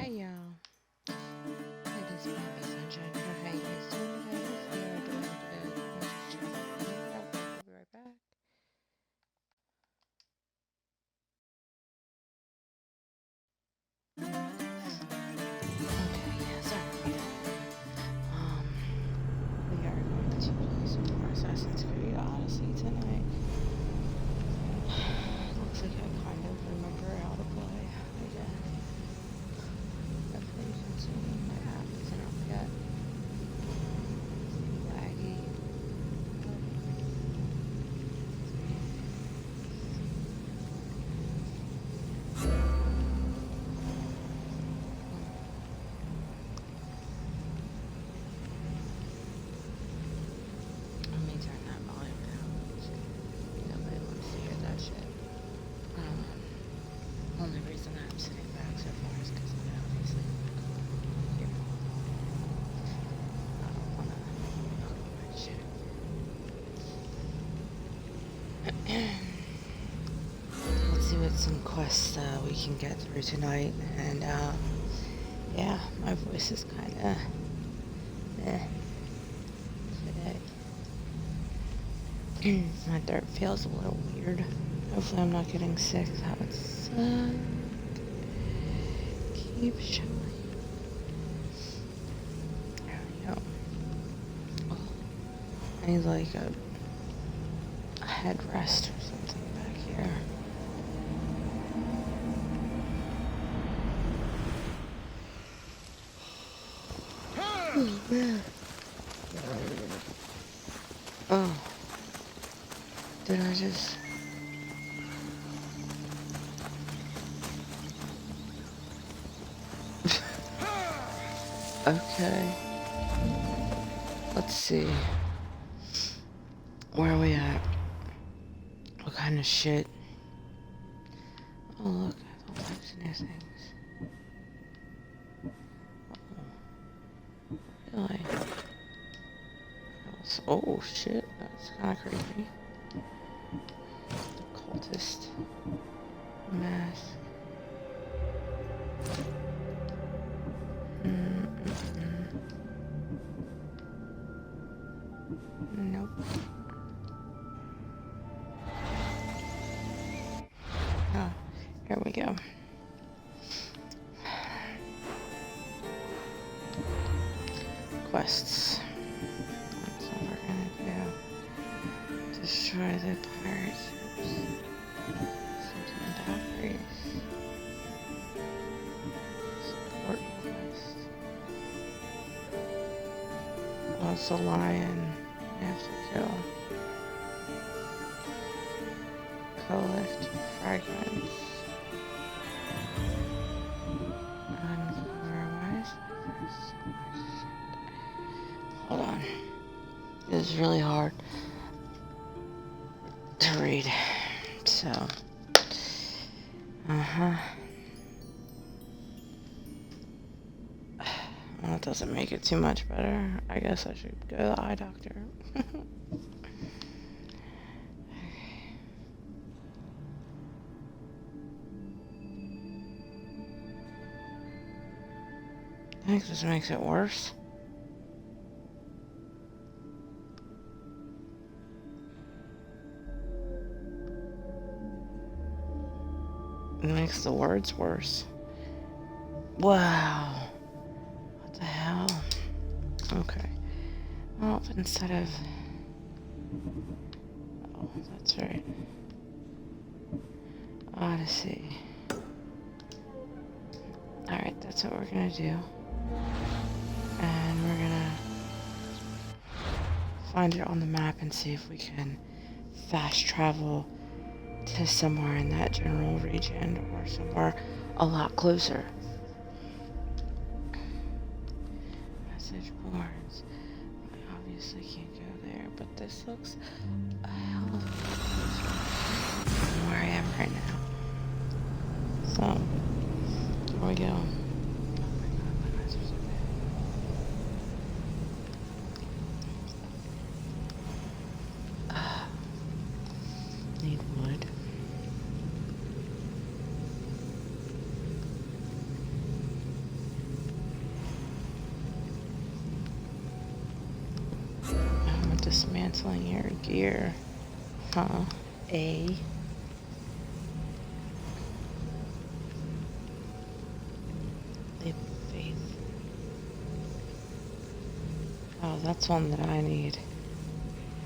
Hey y'all, it is Bobby Sunshine here. How you guys doing today? We are doing good. I'm just checking in. I'll be right back. Okay, yeah, sorry. Um, we are going to play some more Assassin's Creed Odyssey tonight. Looks like I kind of remember how to play. I guess. Hopefully you can see me. My app isn't up yet. It's laggy. Let me turn that volume down. Nobody wants to hear that shit. Only reason I'm sitting back so far is because I obviously here. I don't want to much shit. Let's see what some quests we can get through tonight. And yeah, my voice is kind of today. My throat feels a little weird. Hopefully I'm not getting sick. That would suck. Keep showing. There we go. Oh, I need like a headrest or something back here. Oh man. Oh. Did I just... Okay. Let's see. Where are we at? What kind of shit? Oh look, all types of new things. Really? Oh shit, that's kind of creepy. The cultist mask. Nope. Oh, here we go. Quests. That's what we're gonna do. Destroy the pirate ships. Something about Greece. Support quest. Oh, it's a lion. You have to kill. Collect fragments. Hold on. It's really hard to read. So. Well, that doesn't make it too much better. I guess I should go to the eye doctor. I think this makes it worse. It makes the words worse. Wow. What the hell? Okay. Well, instead of... Oh, that's right. Odyssey. Alright, that's what we're gonna do. And we're gonna find it on the map and see if we can fast travel to somewhere in that general region or somewhere a lot closer. Message boards. I obviously can't go there, but this looks a hell of a lot closer than where I am right now. So, here we go. Oh my god, my eyes are so bad. Need wood. dismantling your gear. Huh? A. Leap of faith. Oh, that's one that I need.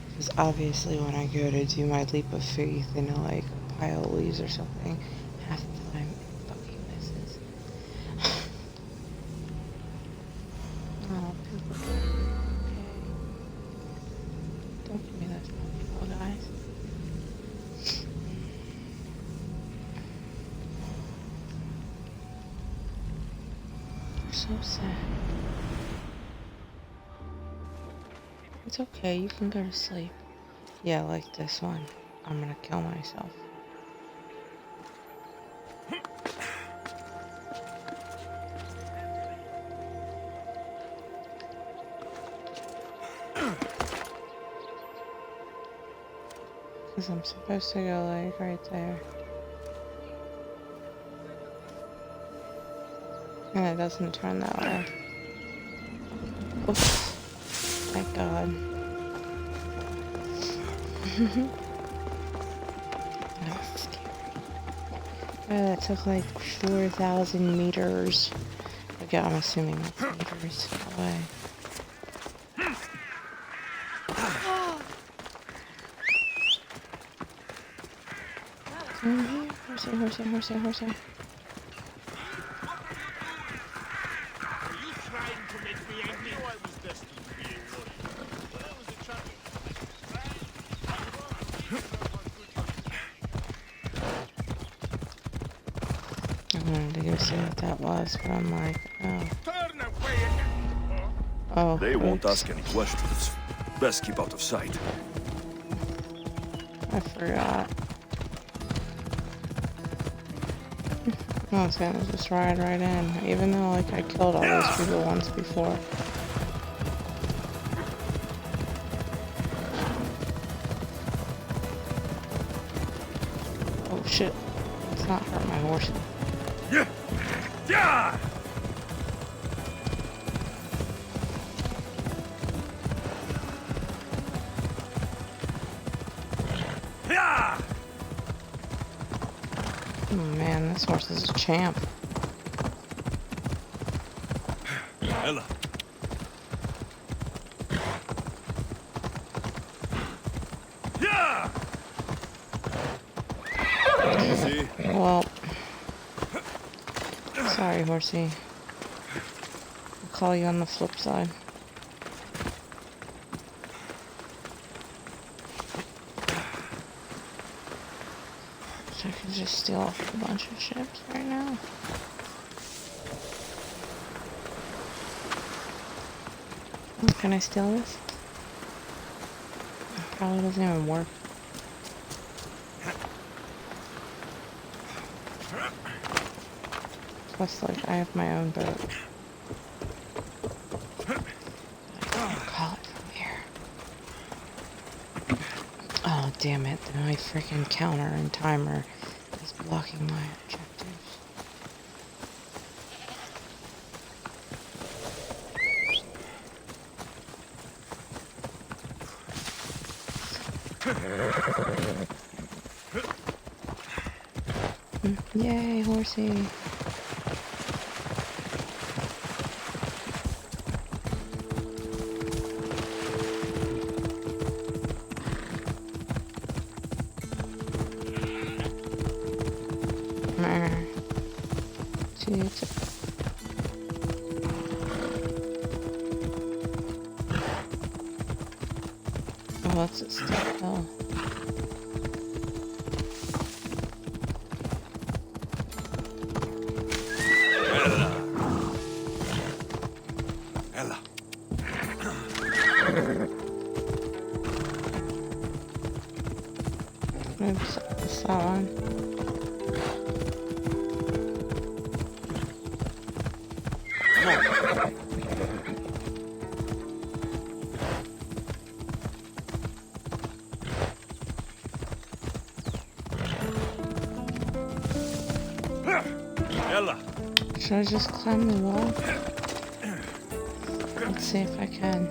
Because obviously when I go to do my leap of faith in like a pile of leaves or something, half the time it fucking misses. Oh, people. Okay. Don't give me those people, guys. You're so sad. It's okay, you can go to sleep. Yeah, like this one. I'm gonna kill myself. Because I'm supposed to go like right there. And it doesn't turn that way. Oops. Thank God. That was scary. Oh, that took like 4,000 meters. Okay, I'm assuming that's meters away. Horsey, horsey, horsey, horsey. I wanted to go see what that was, but I'm like, oh. Oh, they won't ask any questions. Best keep out of sight. I forgot. I was gonna just ride right in, even though like I killed all those people once before. Oh shit! Let's not hurt my horse. Yeah. Yeah. Oh man, this horse is a champ. Ella. Yeah. Easy. Well, sorry, horsey. I'll call you on the flip side. I could just steal off a bunch of ships right now. Oh, can I steal this? It probably doesn't even work. Plus, like, I have my own boat. I can't call it from here. Oh, damn it. My freaking counter and timer is blocking my objectives. Yay, horsey. Oh, that's a steep hill. Ella. Oops, it's that one. Ella. Should I just climb the wall? Let's see if I can.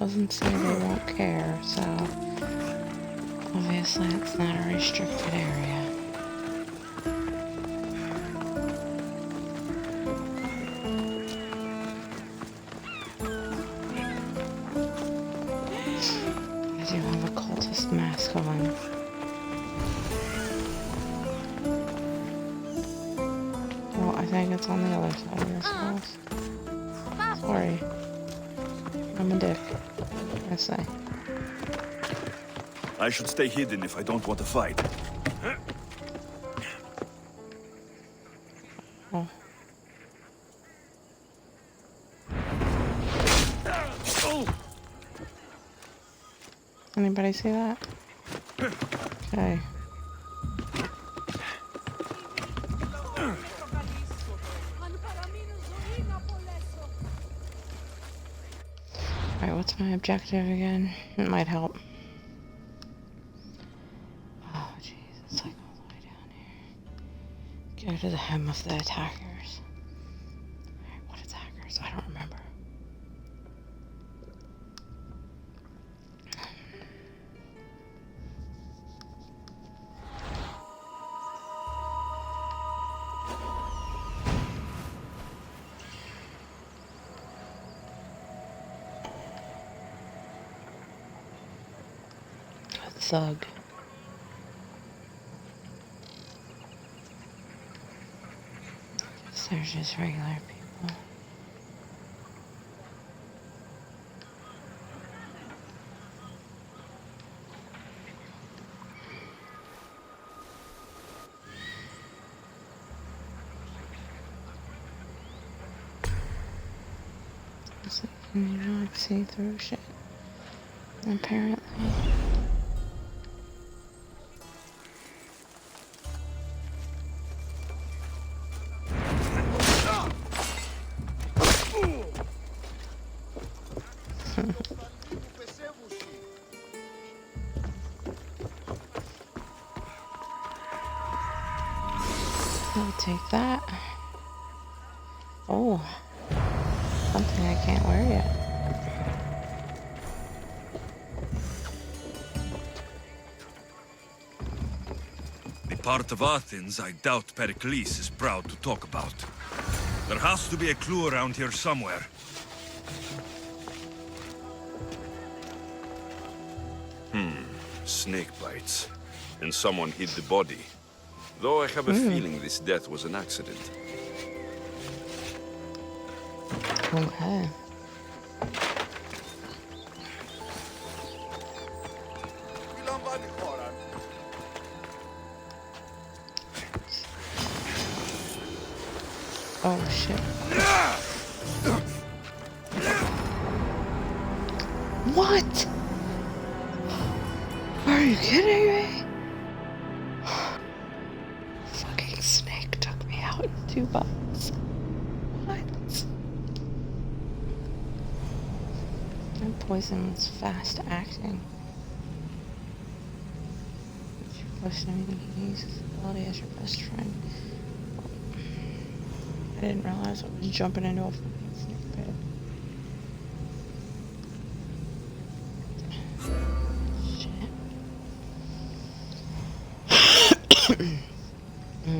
doesn't say they won't care, so obviously it's not a restricted area. I do have a cultist mask on. Well, I think it's on the other side of this house. Sorry. I'm a dick. I say. I should stay hidden if I don't want to fight. Oh. Anybody see that? Okay. Alright, what's my objective again? It might help. Oh, jeez, it's like all the way down here. Go to the hem of the attackers. Alright, what attackers? I don't remember. Thug. Guess they're just regular people. So you can not see through shit. Apparently. I'll take that. Oh, something I can't wear yet. The part of Athens I doubt Pericles is proud to talk about. There has to be a clue around here somewhere. Snake bites. And someone hid the body. Though I have a feeling this death was an accident. Okay. Oh shit. What? Are you kidding me? Fucking snake took me out in 2 months. What? That poison was fast acting. If you question anything, he uses his ability as your best friend. I didn't realize I was jumping into a fucking snake pit.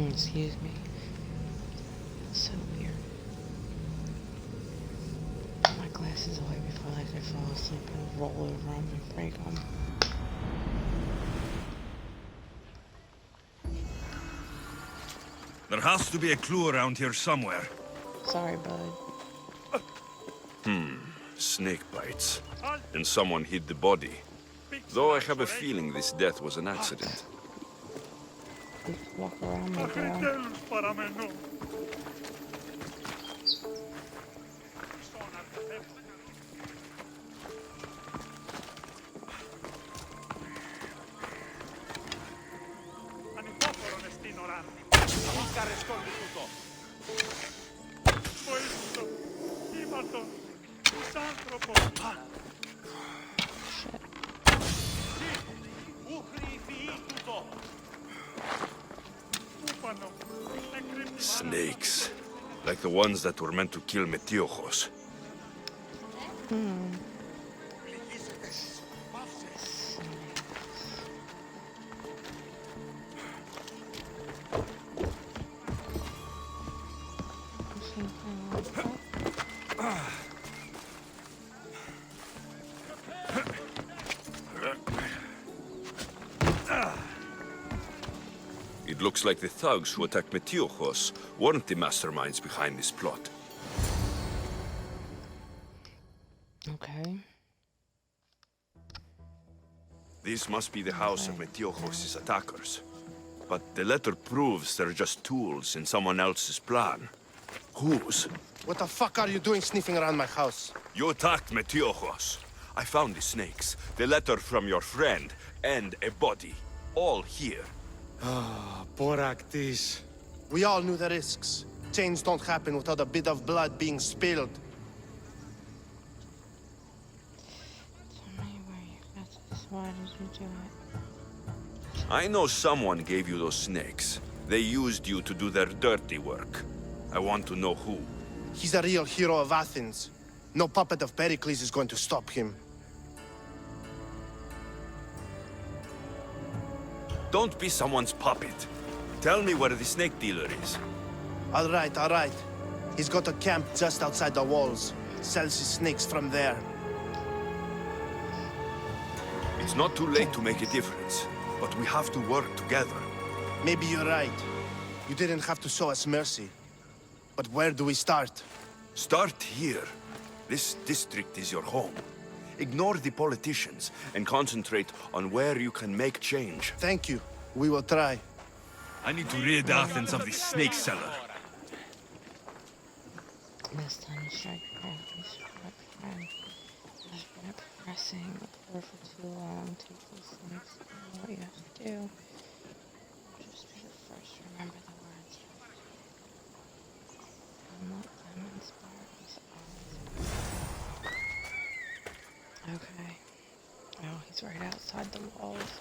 Excuse me. That's so weird. Put my glasses away before I could fall asleep and roll over them and break them. There has to be a clue around here somewhere. Sorry, bud. Snake bites. And someone hid the body. Though I have a feeling this death was an accident. You can walk around me, bro. Shit. Snakes. Like the ones that were meant to kill Metiojos. It looks like the thugs who attacked Metiochos weren't the masterminds behind this plot. Okay. This must be the house of Metiochos' attackers. But the letter proves they're just tools in someone else's plan. Whose? What the fuck are you doing sniffing around my house? You attacked Metiochos. I found the snakes, the letter from your friend, and a body. All here. Boraktis. We all knew the risks. Change don't happen without a bit of blood being spilled. Tell me where you got this. Why did you do it? I know someone gave you those snakes. They used you to do their dirty work. I want to know who. He's a real hero of Athens. No puppet of Pericles is going to stop him. Don't be someone's puppet. Tell me where the snake dealer is. All right. He's got a camp just outside the walls. Sells his snakes from there. It's not too late to make a difference, but we have to work together. Maybe you're right. You didn't have to show us mercy. But where do we start? Start here. This district is your home. Ignore the politicians and concentrate on where you can make change. Thank you. We will try. I need to rid Athens of this snake seller. This time you strike back, you strike friend. I've been pressing the floor for too long. Take these things. You know what you have to do. Just be the first to remember the words. And let them inspire us always. Okay. Oh, he's right outside the walls.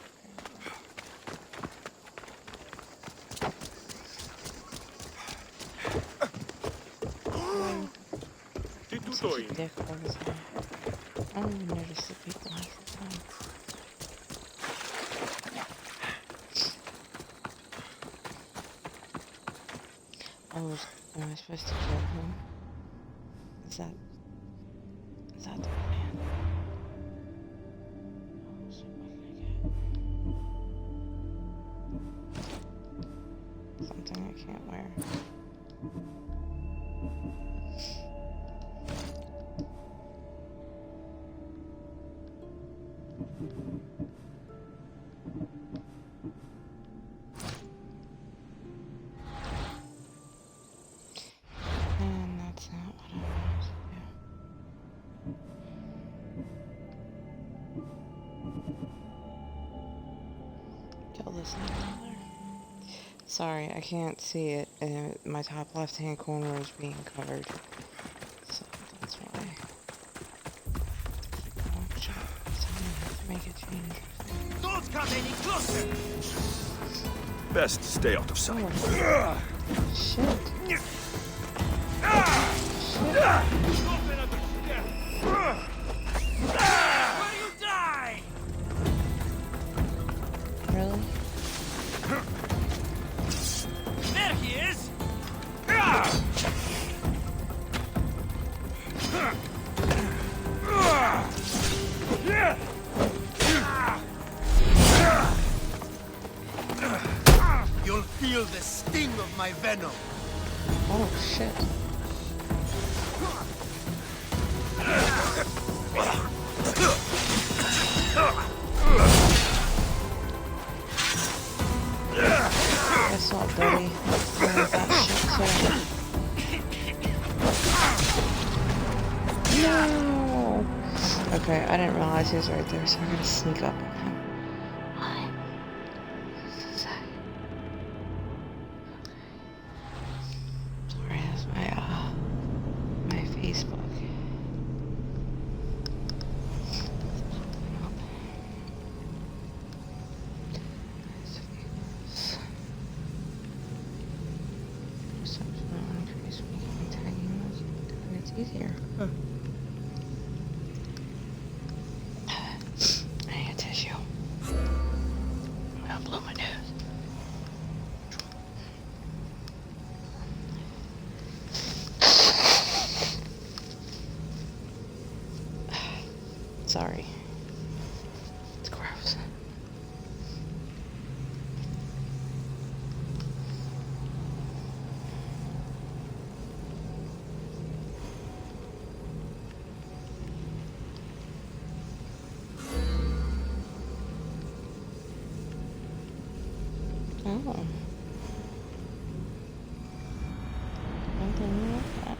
Such a dick all the time. I don't even notice the people half the time. Oh, am I supposed to kill him? Is that the plan? Oh, shit, what can I get? Something I can't wear. And that's not what I wanted to do. Kill this another. Sorry, I can't see it. My top left-hand corner is being covered. So that's why. Oh, shit. Someone has to make a change. Don't come any closer! Best stay out of sight. Oh. Shit. Where you die? Really? There he is! You'll feel the sting of my venom. Oh, shit. Guess what, buddy? That shit too. No! Okay, I didn't realize he was right there, so I'm gonna sneak up on him. Hi. Say. Sorry, that's my Facebook. Easier. Huh. I need a tissue. I'm gonna blow my nose. sorry. It's gross. Oh. Nothing like that.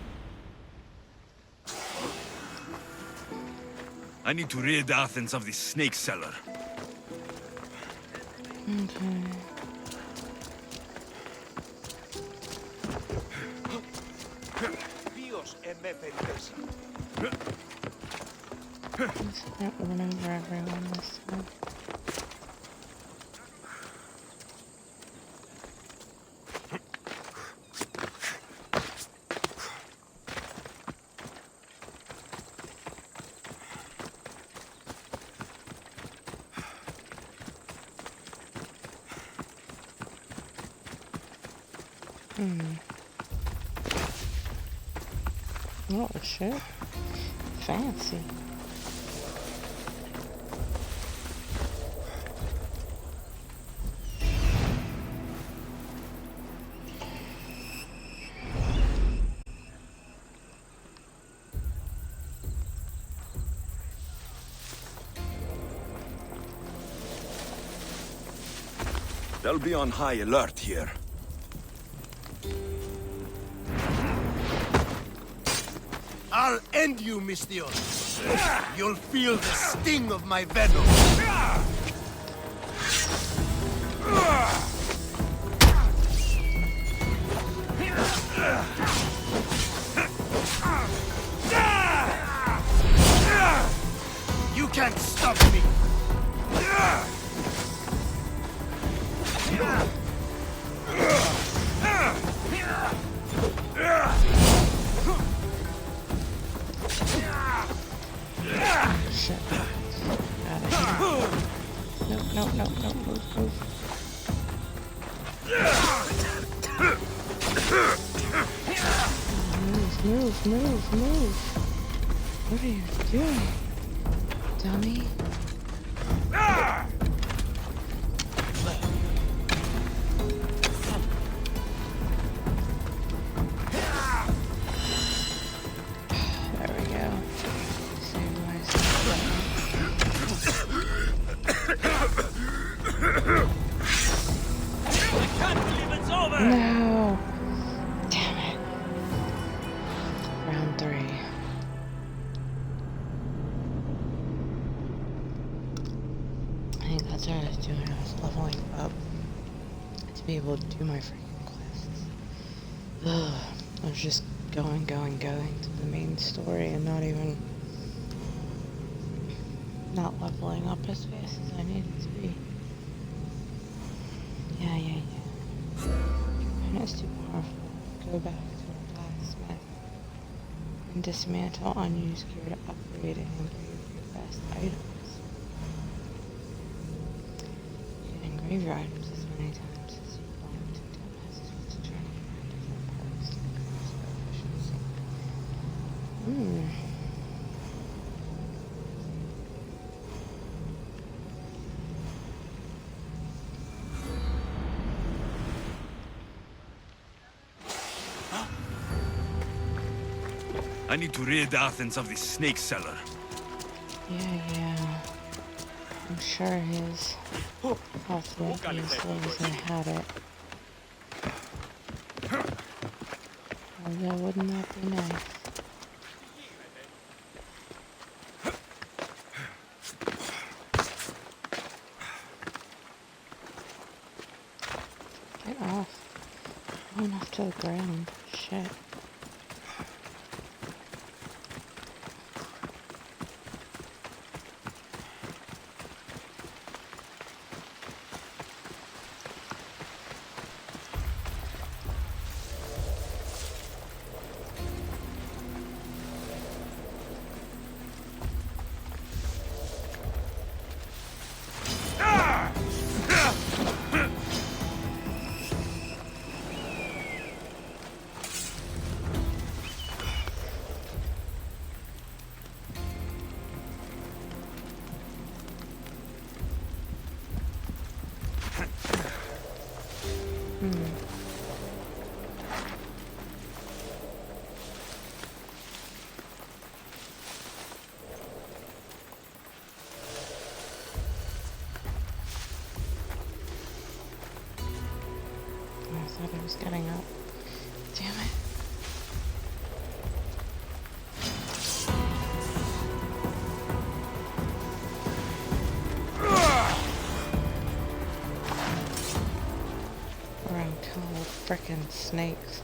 I need to rid Athens of this snake cellar. Okay. Let's not run over everyone this time. Oh shit. Fancy. They'll be on high alert here. I'll end you, Mistios. You'll feel the sting of my venom. You can't stop me. Shit. Got it. Nope, move. Move. What are you doing, dummy? There we go. Save myself. I can't believe it's over! No! Damn it. Round 3. I think that's what I was doing. I was leveling up to be able to do my freaking quests. Ugh. I was just going to the main story and not leveling up as fast as I needed to be. Yeah. And it's too powerful. Go back to a blacksmith and dismantle unused gear to upgrade and engrave your best items. You can engrave your items as many times as you want until it has switched to turning around different perks to increase your efficiency. I need to rid Athens of this snake cellar. Yeah. I'm sure his health won't be as low as I had it. Although, wouldn't that be nice? Get off. Going off to the ground. Shit. was getting up. Damn it. Around killing the frickin' snakes.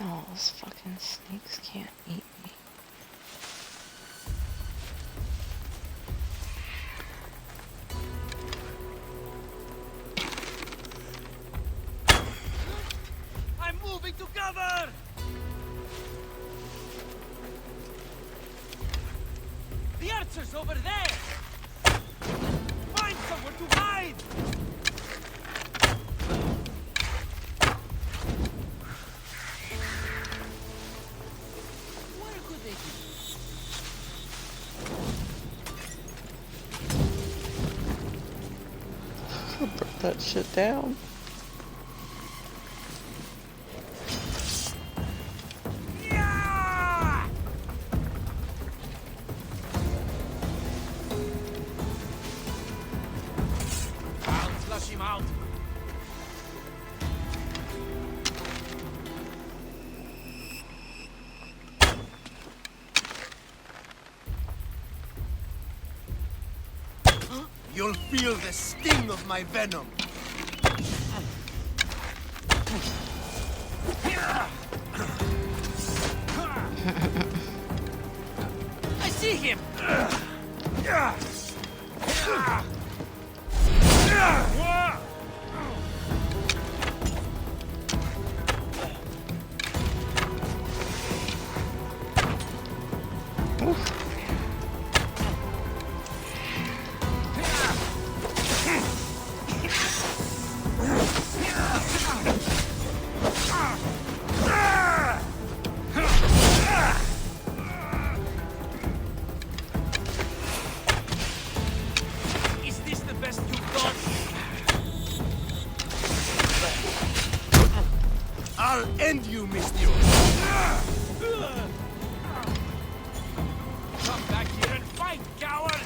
No, those fucking snakes can't eat me. I'm moving to cover! The archer's over there! Find somewhere to hide! Where could they be? Put that shit down. Flush him out. You'll feel the sting of my venom. I see him! Is this the best you've got? I'll end you, monsieur. Come back here and fight, coward!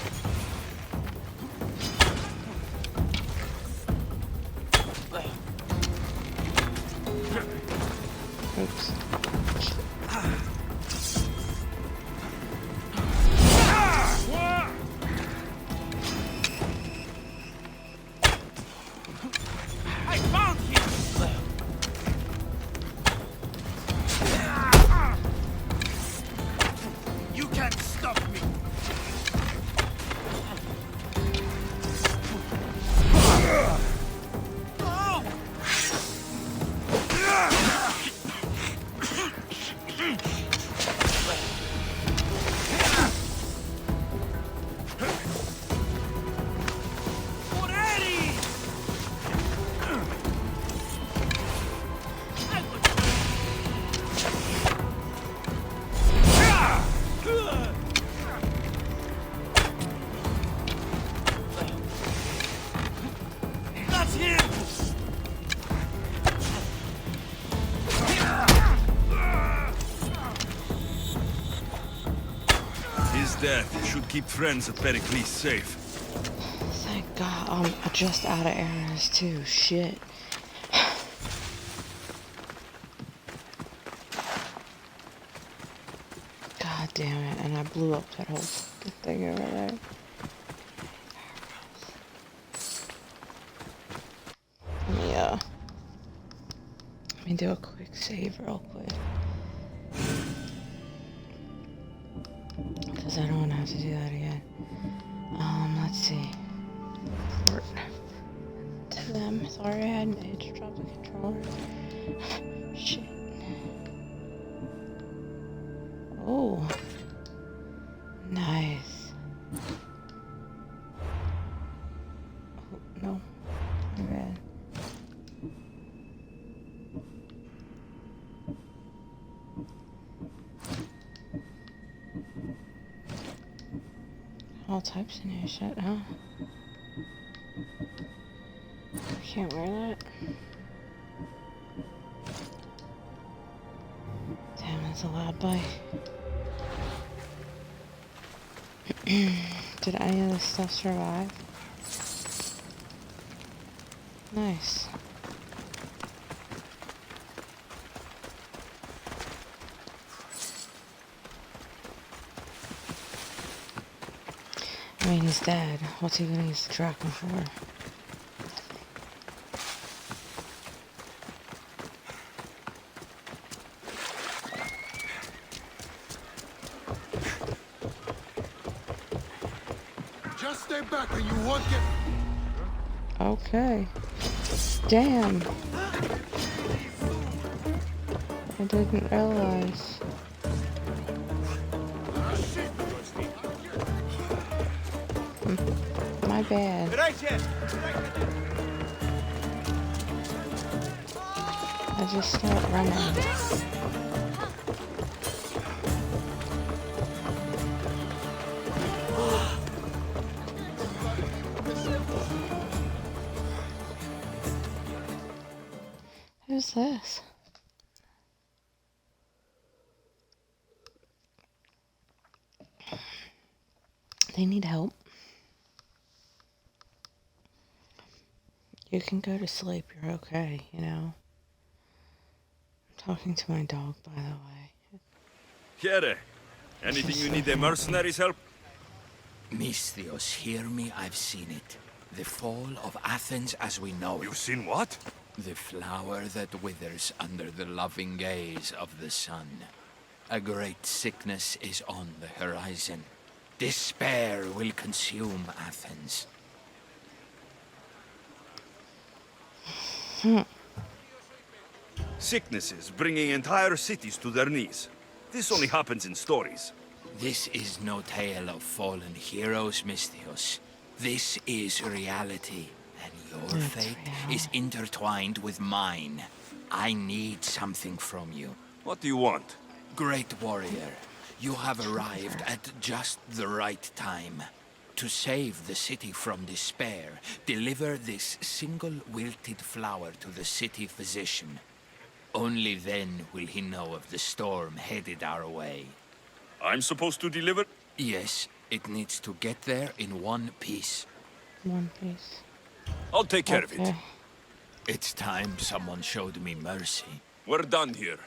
Oops. I found him! You can't stop me. That's him! His death should keep friends at Pericles safe. Thank God I'm just out of arrows too. Shit. God damn it. And I blew up that whole fucking thing over there. Let me do a quick save real quick. Because I don't want to have to do that again. Let's see. Report to them. Sorry, I had an itch to drop the controller. Shit. Oh. Nice. Oh, no. My bad. All types of new shit, huh? Can't wear that. Damn, that's a loud bike. Did any of this stuff survive? Nice. I mean, he's dead. What's he gonna use the tracking for? Just stay back and you won't get... Okay. Damn. I didn't realize. My bad. I just start running. Who's this? They need help. You can go to sleep, you're okay, you know. I'm talking to my dog, by the way. Here, anything you need a mercenary's help? Misthios, hear me, I've seen it. The fall of Athens as we know it. You've seen what? The flower that withers under the loving gaze of the sun. A great sickness is on the horizon. Despair will consume Athens. Sicknesses bringing entire cities to their knees. This only happens in stories. This is no tale of fallen heroes, Misthios. This is reality, and your fate is intertwined with mine. I need something from you. What do you want? Great warrior, you have arrived at just the right time. To save the city from despair, deliver this single wilted flower to the city physician. Only then will he know of the storm headed our way. I'm supposed to deliver? Yes, it needs to get there in one piece. One piece. I'll take care of it. It's time someone showed me mercy. We're done here.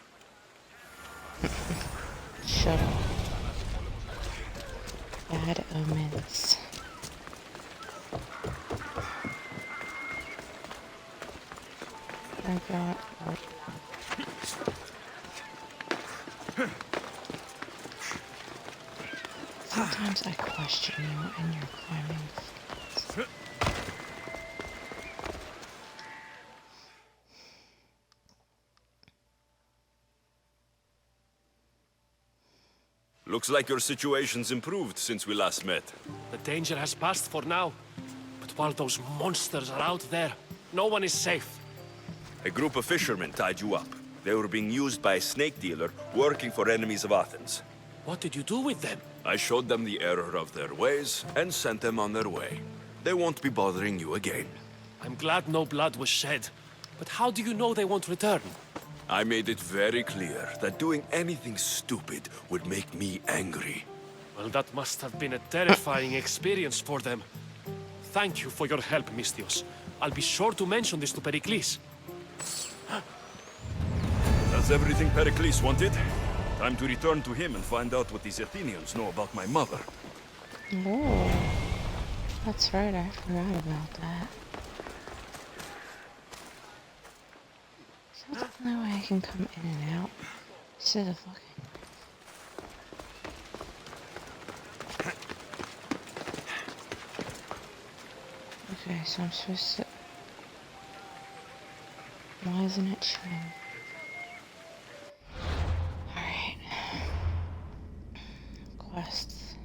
Shut up. Bad omens. I got... Sometimes I question you and your climbing skills. Looks like your situation's improved since we last met. The danger has passed for now. But while those monsters are out there, no one is safe. A group of fishermen tied you up. They were being used by a snake dealer working for enemies of Athens. What did you do with them? I showed them the error of their ways and sent them on their way. They won't be bothering you again. I'm glad no blood was shed. But how do you know they won't return? I made it very clear that doing anything stupid would make me angry. Well, that must have been a terrifying experience for them. Thank you for your help, Misthios. I'll be sure to mention this to Pericles. That's everything Pericles wanted. Time to return to him and find out what these Athenians know about my mother. Oh, that's right, I forgot about that. So that's the only way I can come in and out instead of fucking... Okay, so I'm supposed to... Why isn't it showing? Alright. Quests.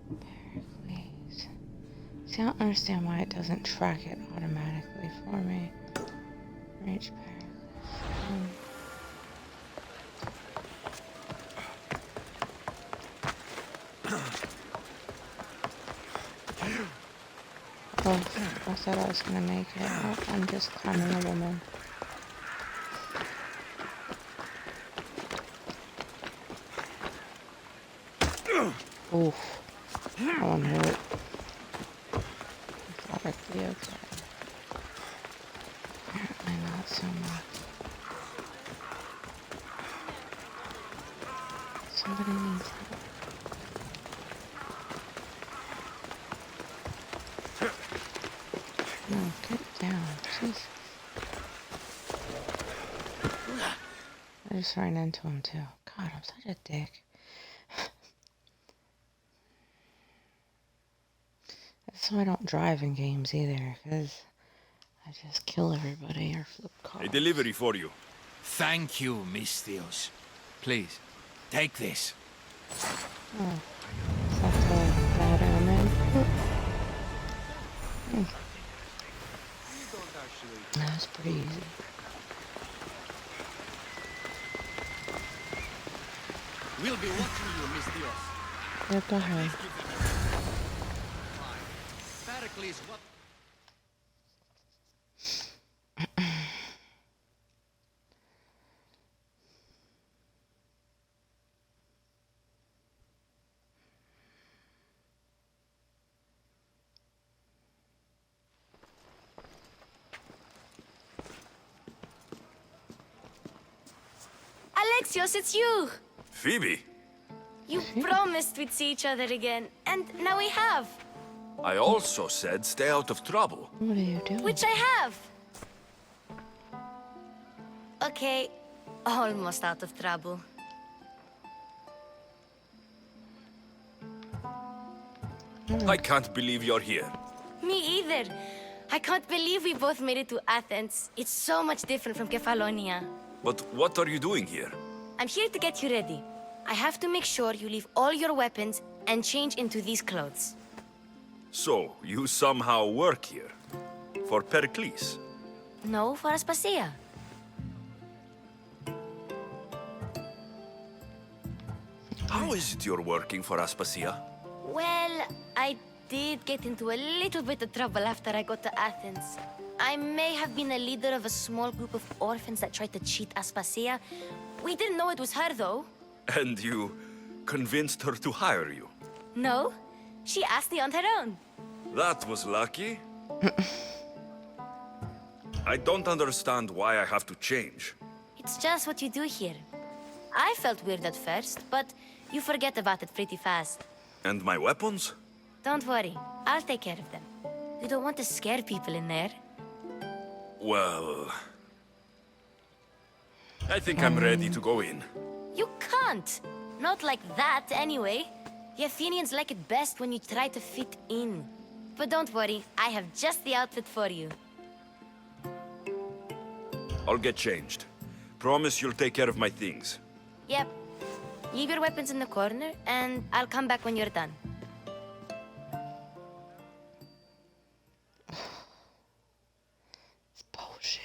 Pericles. See, I don't understand why it doesn't track it automatically for me. Reach Pericles. Oh, I thought I was gonna make it. Oh, I'm just climbing a woman. Oof. That one hurt. I thought I'd be okay. Apparently not so much. Somebody needs help. No, get down. Jeez. I just ran into him too. God, I'm such a dick. That's why I don't drive in games either, because I just kill everybody or flip cars. A delivery for you. Thank you, Misthios. Please, take this. Oh, is that the bad omen? That was pretty easy. We'll be watching you, Misthios. Yeah, go ahead. Pericles, what? Alexios, it's you! Phoebe, You promised we'd see each other again, and now we have. I also said stay out of trouble. What are you doing? Which I have. Okay, almost out of trouble. I can't believe you're here. Me either. I can't believe we both made it to Athens. It's so much different from Kefalonia. But what are you doing here? I'm here to get you ready. I have to make sure you leave all your weapons and change into these clothes. So, you somehow work here? For Pericles? No, for Aspasia. How is it you're working for Aspasia? Well, I did get into a little bit of trouble after I got to Athens. I may have been a leader of a small group of orphans that tried to cheat Aspasia. We didn't know it was her, though. And you convinced her to hire you? No, she asked me on her own. That was lucky. I don't understand why I have to change. It's just what you do here. I felt weird at first, but you forget about it pretty fast. And my weapons? Don't worry, I'll take care of them. You don't want to scare people in there. Well... I think I'm ready to go in. You can't! Not like that, anyway. The Athenians like it best when you try to fit in. But don't worry, I have just the outfit for you. I'll get changed. Promise you'll take care of my things. Yep. Leave your weapons in the corner, and I'll come back when you're done. It's bullshit.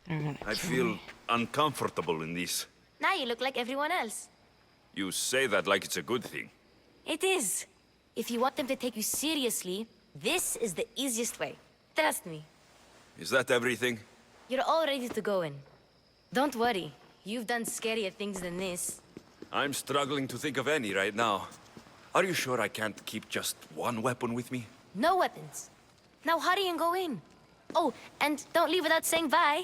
They're gonna I kill feel me. uncomfortable in this. Now you look like everyone else. You say that like it's a good thing. It is. If you want them to take you seriously, this is the easiest way. Trust me. Is that everything? You're all ready to go in. Don't worry. You've done scarier things than this. I'm struggling to think of any right now. Are you sure I can't keep just one weapon with me? No weapons. Now hurry and go in. Oh, and don't leave without saying bye.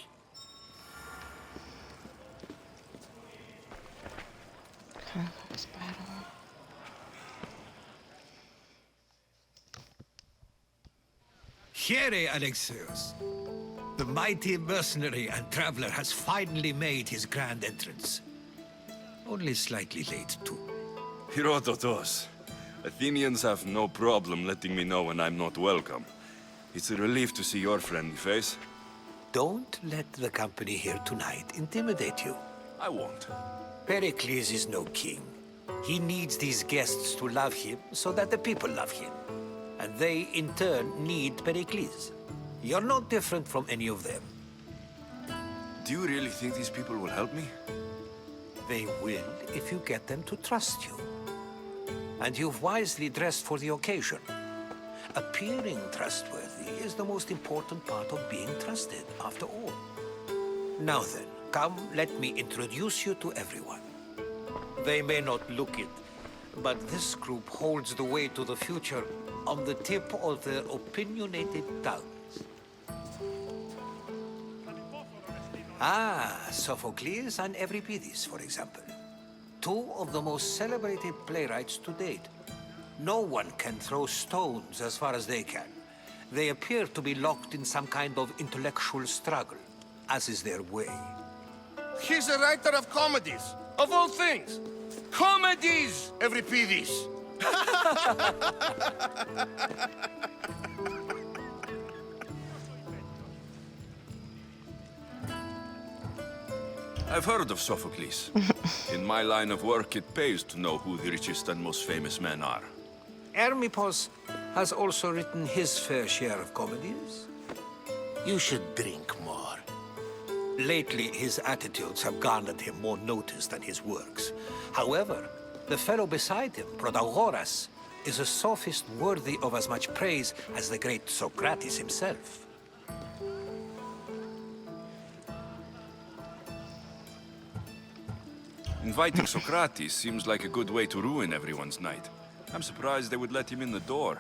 Conquest battle. Here, Alexios. The mighty mercenary and traveler has finally made his grand entrance. Only slightly late, too. Herodotus. Athenians have no problem letting me know when I'm not welcome. It's a relief to see your friendly face. Don't let the company here tonight intimidate you. I won't. Pericles is no king. He needs these guests to love him so that the people love him. And they, in turn, need Pericles. You're no different from any of them. Do you really think these people will help me? They will if you get them to trust you. And you've wisely dressed for the occasion. Appearing trustworthy is the most important part of being trusted, after all. Now then, come, let me introduce you to everyone. They may not look it, but this group holds the way to the future on the tip of their opinionated tongues. Ah, Sophocles and Euripides, for example. Two of the most celebrated playwrights to date. No one can throw stones as far as they can. They appear to be locked in some kind of intellectual struggle, as is their way. He's a writer of comedies, of all things. Comedies, Euripides. I've heard of Sophocles. In my line of work, it pays to know who the richest and most famous men are. Hermippos has also written his fair share of comedies. You should drink more. Lately, his attitudes have garnered him more notice than his works. However, the fellow beside him, Protagoras, is a sophist worthy of as much praise as the great Socrates himself. Inviting Socrates seems like a good way to ruin everyone's night. I'm surprised they would let him in the door.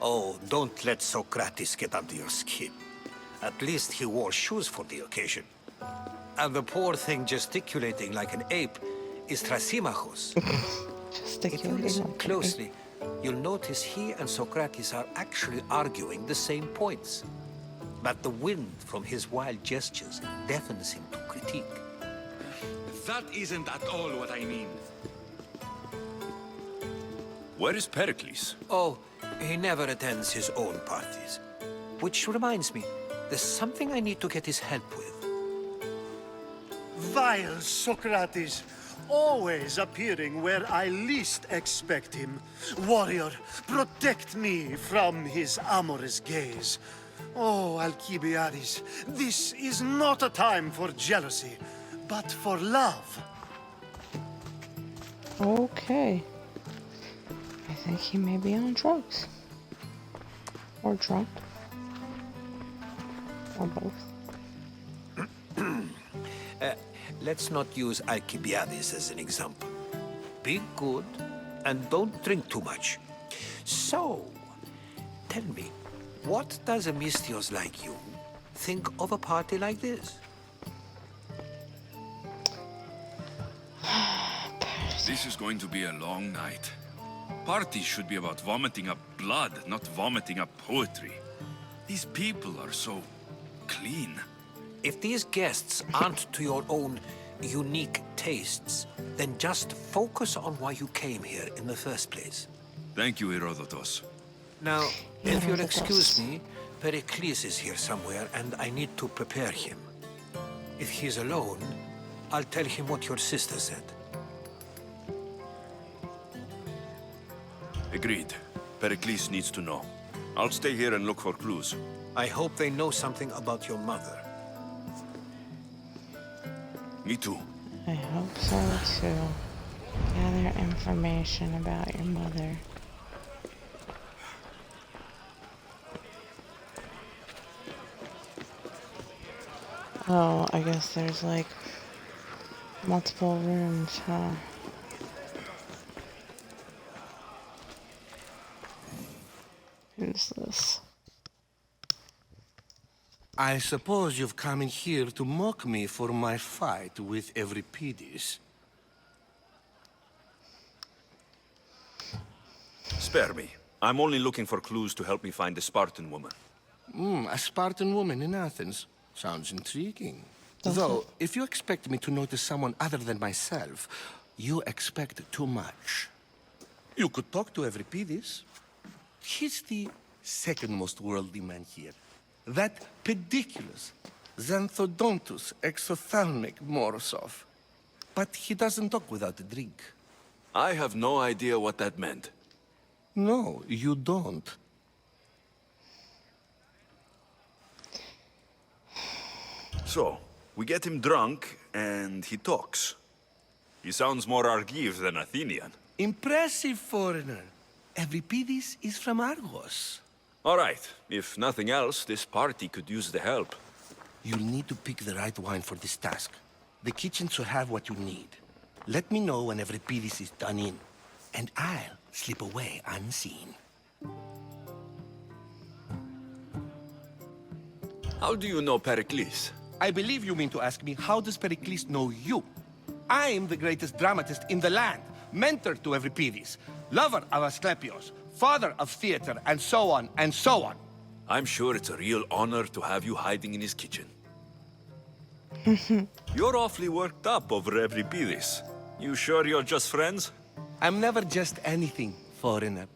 Oh, don't let Socrates get under your skin. At least he wore shoes for the occasion. And the poor thing gesticulating like an ape is Thrasymachos. If you listen closely, you'll notice he and Socrates are actually arguing the same points. But the wind from his wild gestures deafens him to critique. That isn't at all what I mean. Where is Pericles? Oh, he never attends his own parties. Which reminds me, there's something I need to get his help with. Vile Socrates, always appearing where I least expect him. Warrior, protect me from his amorous gaze. Oh, Alcibiades, this is not a time for jealousy, but for love. Okay. I think he may be on drugs. Or drunk. Or both. Let's not use Alcibiades as an example. Be good and don't drink too much. So, tell me, what does a Misthios like you think of a party like this? This is going to be a long night. Parties should be about vomiting up blood, not vomiting up poetry. These people are so clean. If these guests aren't to your own unique tastes, then just focus on why you came here in the first place. Thank you, Herodotus. Now, if you'll excuse me, Pericles is here somewhere, and I need to prepare him. If he's alone, I'll tell him what your sister said. Agreed. Pericles needs to know. I'll stay here and look for clues. I hope they know something about your mother. Me too. I hope so too. Gather information about your mother. Oh, I guess there's like multiple rooms, huh? Who's this? I suppose you've come in here to mock me for my fight with Euripides. Spare me. I'm only looking for clues to help me find a Spartan woman. A Spartan woman in Athens. Sounds intriguing. Though, if you expect me to notice someone other than myself, you expect too much. You could talk to Euripides. He's the second most worldly man here. That pediculous Xanthodontus exophthalmic Morosov. But he doesn't talk without a drink. I have no idea what that meant. No, you don't. So, we get him drunk, and he talks. He sounds more Argive than Athenian. Impressive, foreigner. Euripides is from Argos. All right. If nothing else, this party could use the help. You'll need to pick the right wine for this task. The kitchen should have what you need. Let me know when Euripides is done in, and I'll slip away unseen. How do you know Pericles? I believe you mean to ask me, how does Pericles know you? I'm the greatest dramatist in the land, mentor to Euripides, lover of Asclepios, father of theater, and so on, and so on. I'm sure it's a real honor to have you hiding in his kitchen. You're awfully worked up over Euripides. You sure you're just friends? I'm never just anything, foreigner.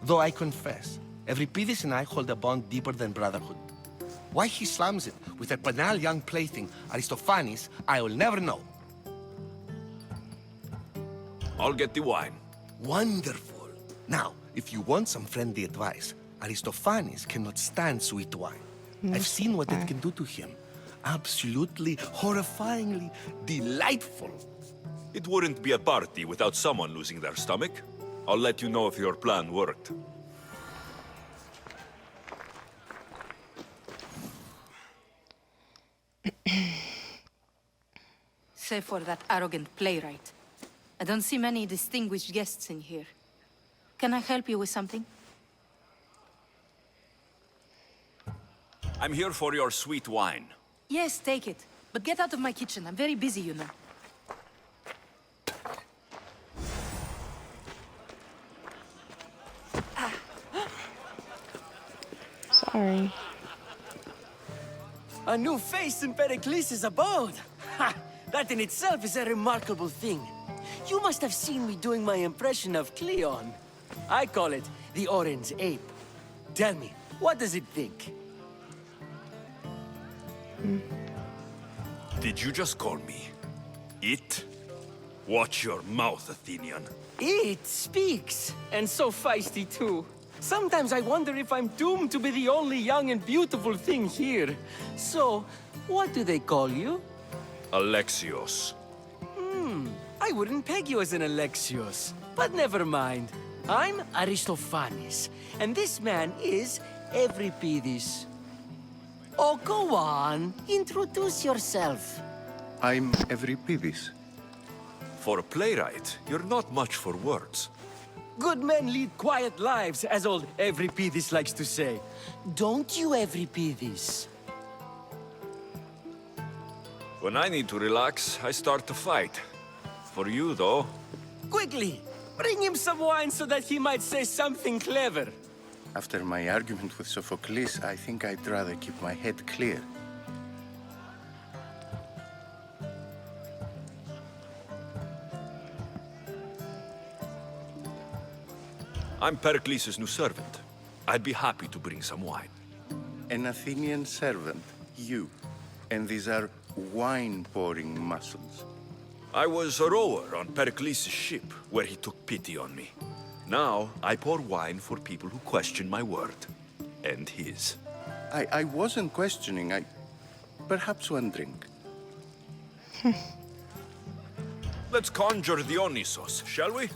Though I confess, Euripides and I hold a bond deeper than brotherhood. Why he slams it with a banal young plaything, Aristophanes, I will never know. I'll get the wine. Wonderful. Now, if you want some friendly advice, Aristophanes cannot stand sweet wine. I've seen what it can do to him. Absolutely, horrifyingly delightful. It wouldn't be a party without someone losing their stomach. I'll let you know if your plan worked. Save for that arrogant playwright. I don't see many distinguished guests in here. Can I help you with something? I'm here for your sweet wine. Yes, take it. But get out of my kitchen. I'm very busy, you know. Sorry. A new face in Pericles' abode! Ha! That in itself is a remarkable thing. You must have seen me doing my impression of Cleon. I call it the Orange Ape. Tell me, what does it think? Did you just call me it? Watch your mouth, Athenian. It speaks, and so feisty too. Sometimes I wonder if I'm doomed to be the only young and beautiful thing here. So, what do they call you? Alexios. I wouldn't peg you as an Alexios. But never mind. I'm Aristophanes, and this man is Euripides. Oh, go on. Introduce yourself. I'm Euripides. For a playwright, you're not much for words. Good men lead quiet lives, as old Euripides likes to say. Don't you, Euripides? When I need to relax, I start to fight. For you, though... Quickly! Bring him some wine so that he might say something clever. After my argument with Sophocles, I think I'd rather keep my head clear. I'm Pericles' new servant. I'd be happy to bring some wine. An Athenian servant, you. And these are wine-pouring muscles. I was a rower on Pericles' ship, where he took pity on me. Now, I pour wine for people who question my word. And his. I wasn't questioning, perhaps one drink. Let's conjure Dionysos, shall we?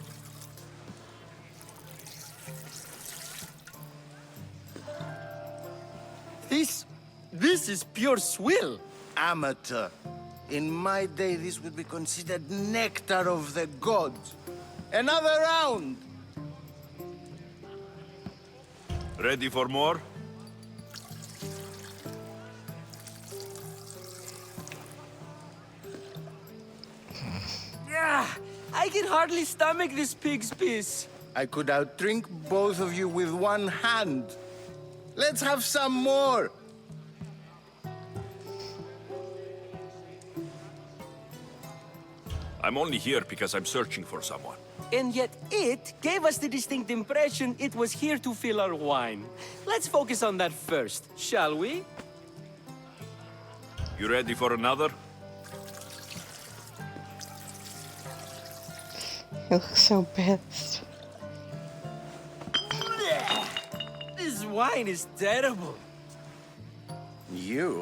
This is pure swill. Amateur. In my day, this would be considered nectar of the gods. Another round! Ready for more? Yeah, I can hardly stomach this pig's piss. I could outdrink both of you with one hand. Let's have some more! I'm only here because I'm searching for someone. And yet it gave us the distinct impression it was here to fill our wine. Let's focus on that first, shall we? You ready for another? He looks so pissed. This wine is terrible.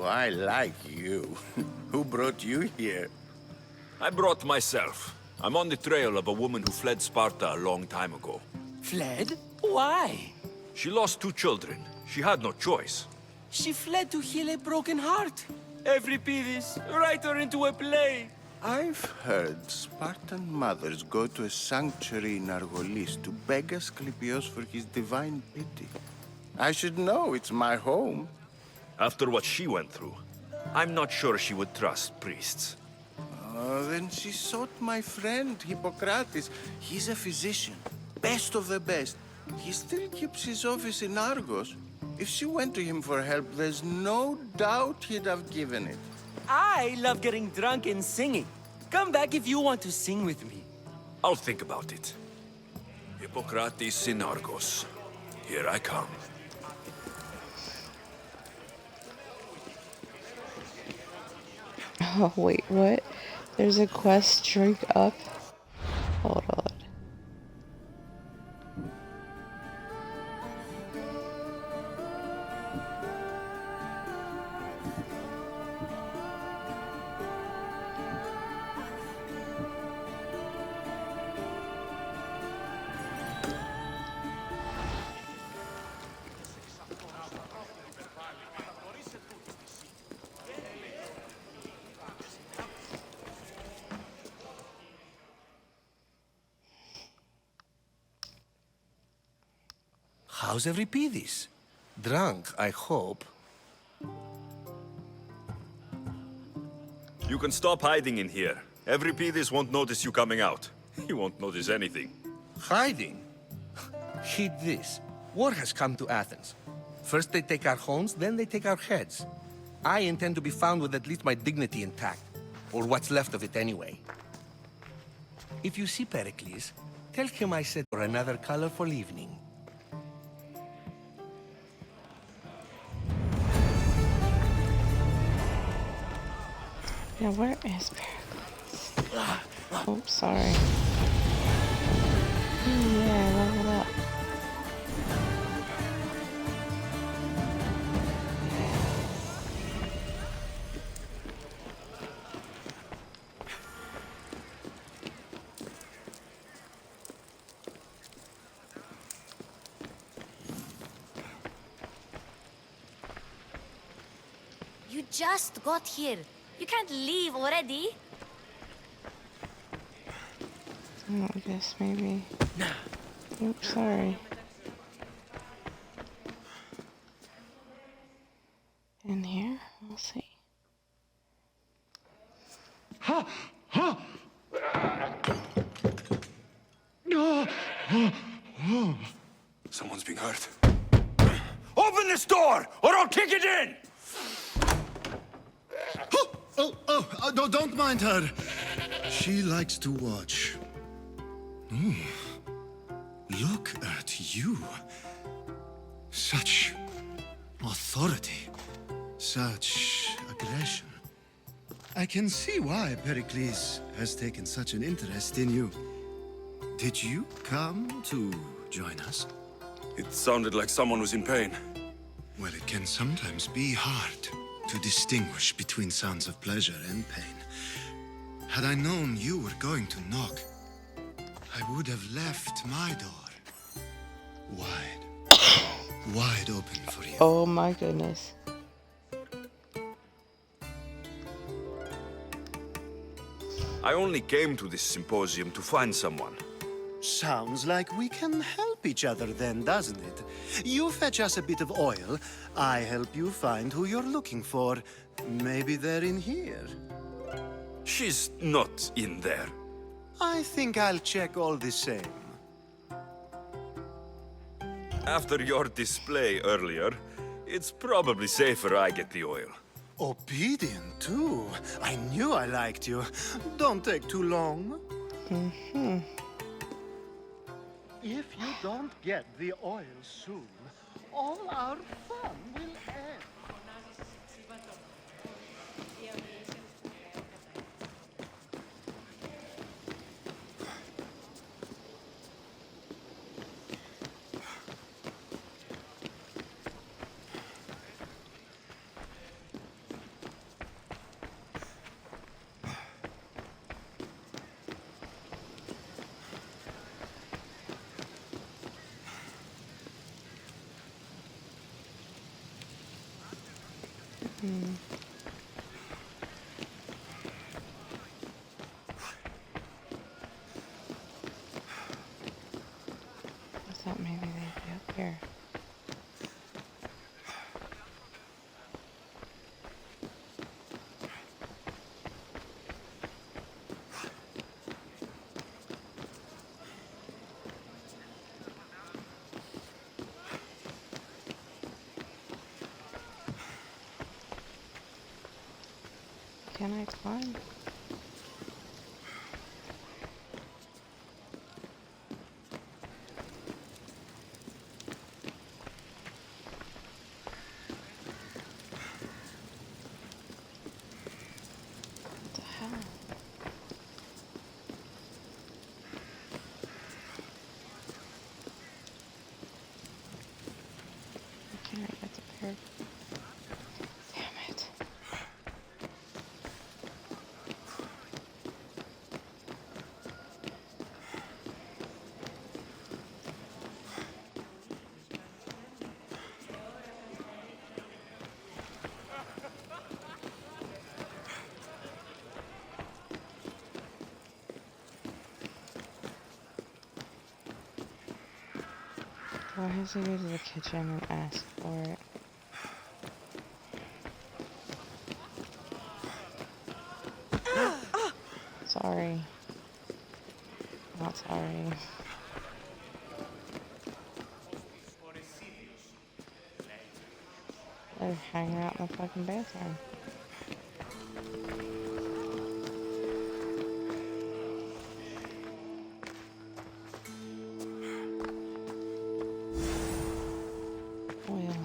I like you. Who brought you here? I brought myself. I'm on the trail of a woman who fled Sparta a long time ago. Fled? Why? She lost 2 children. She had no choice. She fled to heal a broken heart. Euripides, write her into a play. I've heard Spartan mothers go to a sanctuary in Argolis to beg Asclepios for his divine pity. I should know, it's my home. After what she went through, I'm not sure she would trust priests. Then she sought my friend, Hippocrates. He's a physician, best of the best. He still keeps his office in Argos. If she went to him for help, there's no doubt he'd have given it. I love getting drunk and singing. Come back if you want to sing with me. I'll think about it. Hippocrates in Argos. Here I come. Oh, wait, what? There's a quest drink up? Hold on. How's Euripides? Drunk, I hope. You can stop hiding in here. Euripides won't notice you coming out. He won't notice anything. Hiding? Heed this. War has come to Athens. First they take our homes, then they take our heads. I intend to be found with at least my dignity intact. Or what's left of it anyway. If you see Pericles, tell him I said for another colorful evening. Yeah, where is Pericles? Oh, sorry. Yeah, level up. You just got here. You can't leave already. Oh, I guess maybe. Oops, sorry. In here? We'll see. Someone's being hurt. Open this door, or I'll kick it in! No, don't mind her. She likes to watch. Look at you. Such authority. Such aggression. I can see why Pericles has taken such an interest in you. Did you come to join us? It sounded like someone was in pain. Well, it can sometimes be hard to distinguish between sounds of pleasure and pain. Had I known you were going to knock, I would have left my door wide open for you. Oh my goodness. I only came to this symposium to find someone. Sounds like we can help each other then, doesn't it? You fetch us a bit of oil, I help you find who you're looking for. Maybe they're in here. She's not in there. I think I'll check all the same. After your display earlier, it's probably safer I get the oil. Obedient, too. I knew I liked you. Don't take too long. If you don't get the oil soon, all our fun will end. I thought maybe they'd be up here. Can I climb? What the hell? Why can't I get the bird? Damn it. Why has he go to the kitchen and ask for it? Sorry. Not sorry. They're hanging out in the fucking bathroom. Well.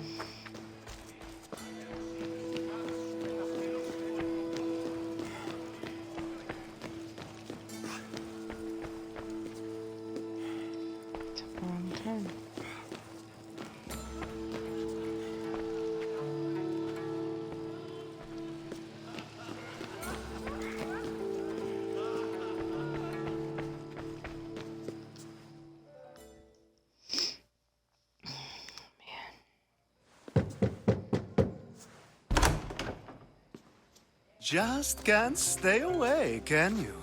Took a wrong turn. Just can't stay away, can you?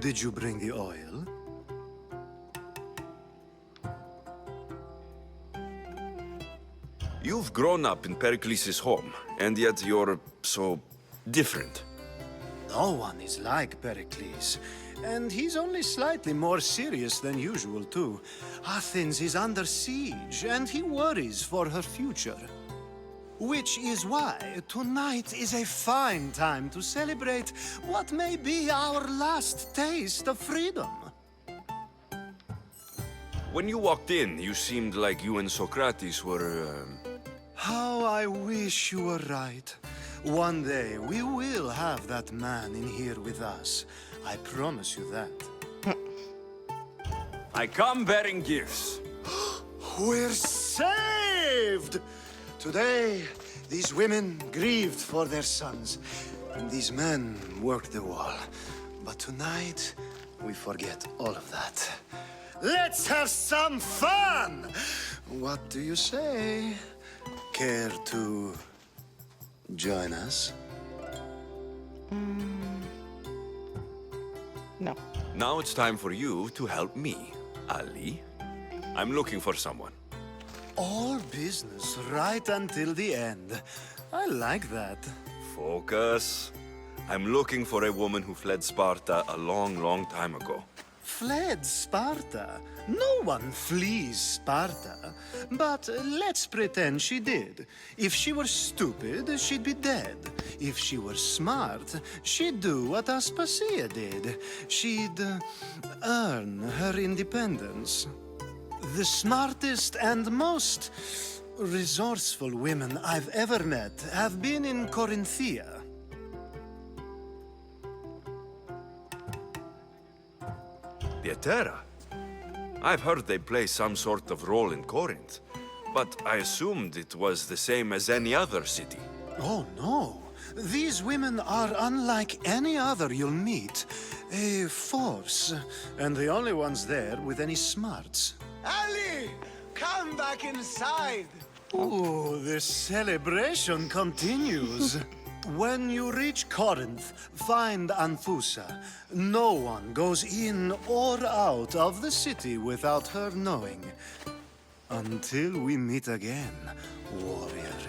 Did you bring the oil? You've grown up in Pericles' home, and yet you're so different. No one is like Pericles. And he's only slightly more serious than usual, too. Athens is under siege, and he worries for her future. Which is why tonight is a fine time to celebrate what may be our last taste of freedom. When you walked in, you seemed like you and Socrates were, How I wish you were right. One day we will have that man in here with us. I promise you that. I come bearing gifts. We're saved! Today, these women grieved for their sons, and these men worked the wall. But tonight, we forget all of that. Let's have some fun! What do you say? Care to join us? No. Now it's time for you to help me, Ali. I'm looking for someone. All business right until the end. I like that. Focus. I'm looking for a woman who fled Sparta a long, long time ago. fled Sparta. No one flees Sparta. But let's pretend she did. If she were stupid, she'd be dead. If she were smart, she'd do what Aspasia did. She'd earn her independence. The smartest and most resourceful women I've ever met have been in Corinthia. Pietera? I've heard they play some sort of role in Corinth, but I assumed it was the same as any other city. Oh, no. These women are unlike any other you'll meet. A force, and the only ones there with any smarts. Ali! Come back inside! Ooh, the celebration continues. When you reach Corinth, find Anthusa. No one goes in or out of the city without her knowing. Until we meet again, warrior.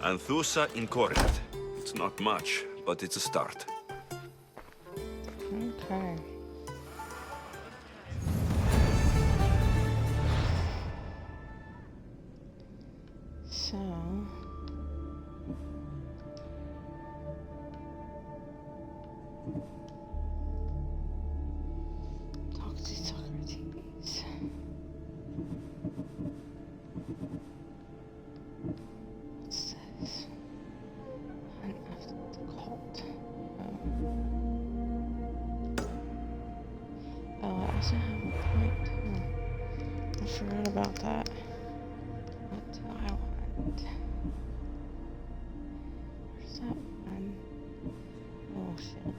Anthusa in Corinth. It's not much, but it's a start. Okay. So... talk to Socrates. What's this? Hunt after the cult. Oh, I also have a point too. I forgot about that. What do I want? Where's that one? Oh shit.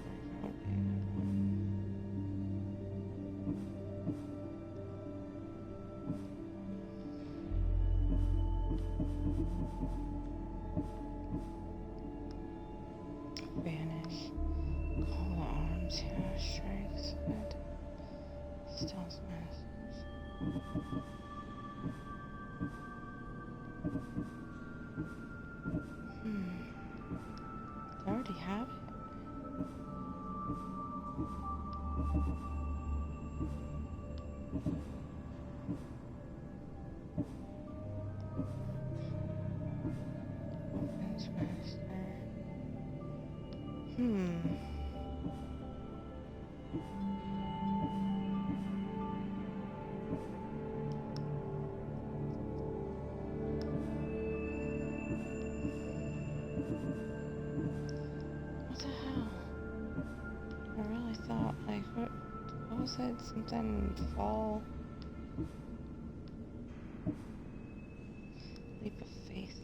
Vanish. Call the arms. Yeah, strikes. Good. Stealth masters. I already have it. Weapons master. What the hell? I really thought, like, what was it? Something fall? Leap of faith.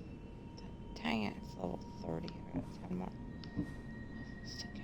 Dang it, it's level 30. I got 10 more levels to go.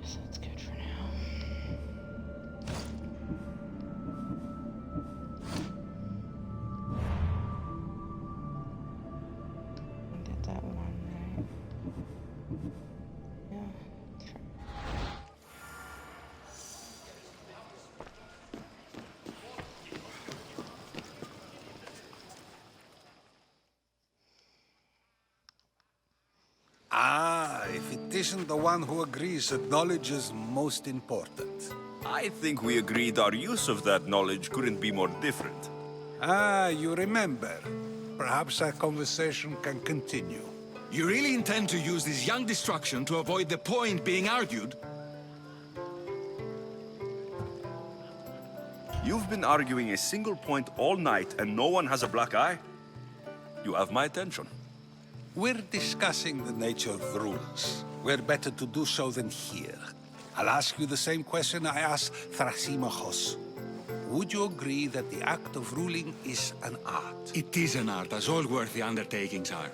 Guess that's good for now. I did that one, right? Yeah, that's right. Ah, if it isn't the one who agrees that knowledge is most important. I think we agreed our use of that knowledge couldn't be more different. Ah, you remember. Perhaps our conversation can continue. You really intend to use this young destruction to avoid the point being argued? You've been arguing a single point all night and no one has a black eye? You have my attention. We're discussing the nature of rules. Where better to do so than here? I'll ask you the same question I asked Thrasymachos. Would you agree that the act of ruling is an art? It is an art, as all worthy undertakings are.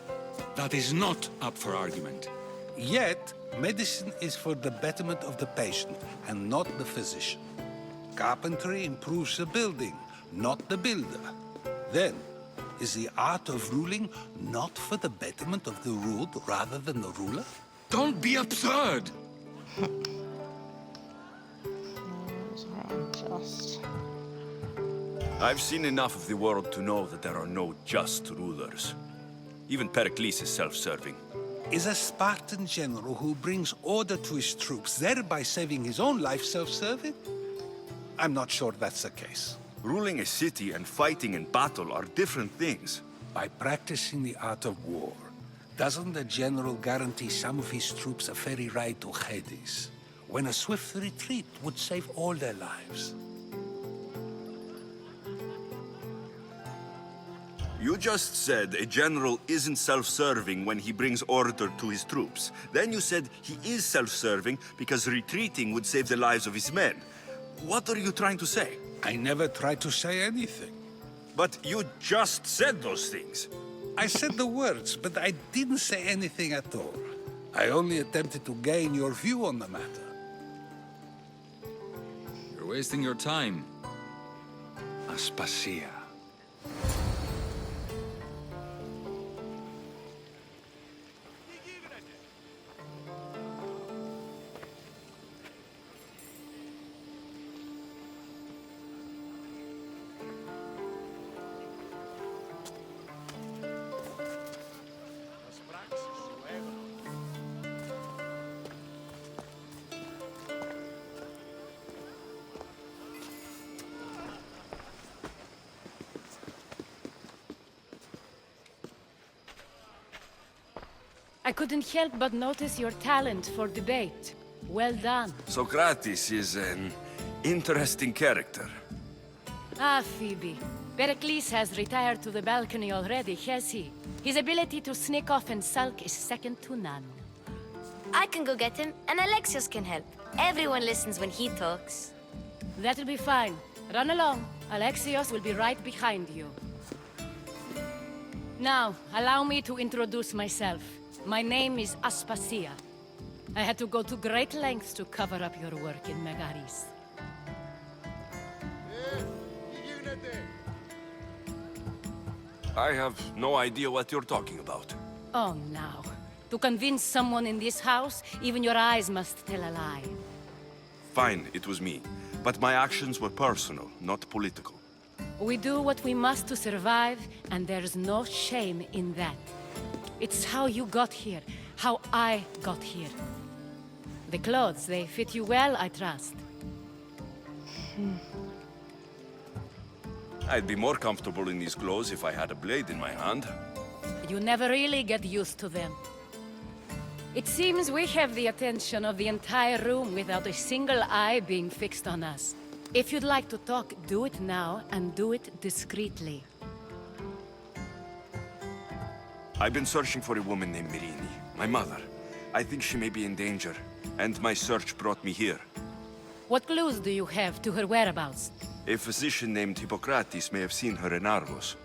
That is not up for argument. Yet, medicine is for the betterment of the patient and not the physician. Carpentry improves the building, not the builder. Then, is the art of ruling not for the betterment of the ruled rather than the ruler? Don't be absurd! Those are unjust. I've seen enough of the world to know that there are no just rulers. Even Pericles is self-serving. Is a Spartan general who brings order to his troops, thereby saving his own life, self-serving? I'm not sure that's the case. Ruling a city and fighting in battle are different things. By practicing the art of war, doesn't the general guarantee some of his troops a ferry ride to Hades, when a swift retreat would save all their lives? You just said a general isn't self-serving when he brings order to his troops. Then you said he is self-serving because retreating would save the lives of his men. What are you trying to say? I never tried to say anything. But you just said those things. I said the words, but I didn't say anything at all. I only attempted to gain your view on the matter. You're wasting your time. Aspasia. I couldn't help but notice your talent for debate. Well done. Socrates is an interesting character. Ah, Phoebe. Pericles has retired to the balcony already, has he? His ability to sneak off and sulk is second to none. I can go get him, and Alexios can help. Everyone listens when he talks. That'll be fine. Run along. Alexios will be right behind you. Now, allow me to introduce myself. My name is Aspasia. I had to go to great lengths to cover up your work in Megaris. I have no idea what you're talking about. Oh, now. To convince someone in this house, even your eyes must tell a lie. Fine, it was me. But my actions were personal, not political. We do what we must to survive, and there's no shame in that. It's how you got here, how I got here. The clothes, they fit you well, I trust. I'd be more comfortable in these clothes if I had a blade in my hand. You never really get used to them. It seems we have the attention of the entire room without a single eye being fixed on us. If you'd like to talk, do it now, and do it discreetly. I've been searching for a woman named Mirini, my mother. I think she may be in danger, and my search brought me here. What clues do you have to her whereabouts? A physician named Hippocrates may have seen her in Argos.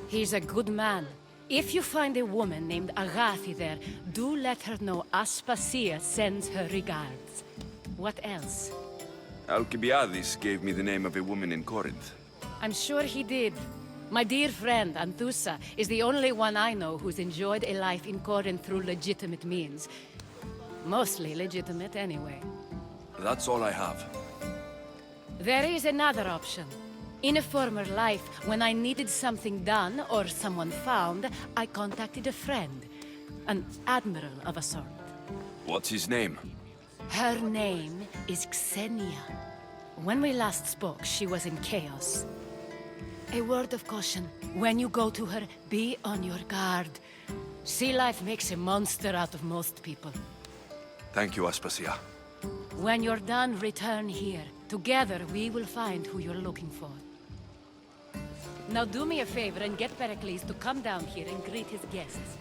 He's a good man. If you find a woman named Agathi there, do let her know Aspasia sends her regards. What else? Alcibiades gave me the name of a woman in Corinth. I'm sure he did. My dear friend, Anthusa, is the only one I know who's enjoyed a life in Corinth through legitimate means. Mostly legitimate, anyway. That's all I have. There is another option. In a former life, when I needed something done or someone found, I contacted a friend. An admiral of a sort. What's his name? Her name is Xenia. When we last spoke, she was in chaos. A word of caution. When you go to her, be on your guard. Sea life makes a monster out of most people. Thank you, Aspasia. When you're done, return here. Together, we will find who you're looking for. Now do me a favor and get Pericles to come down here and greet his guests.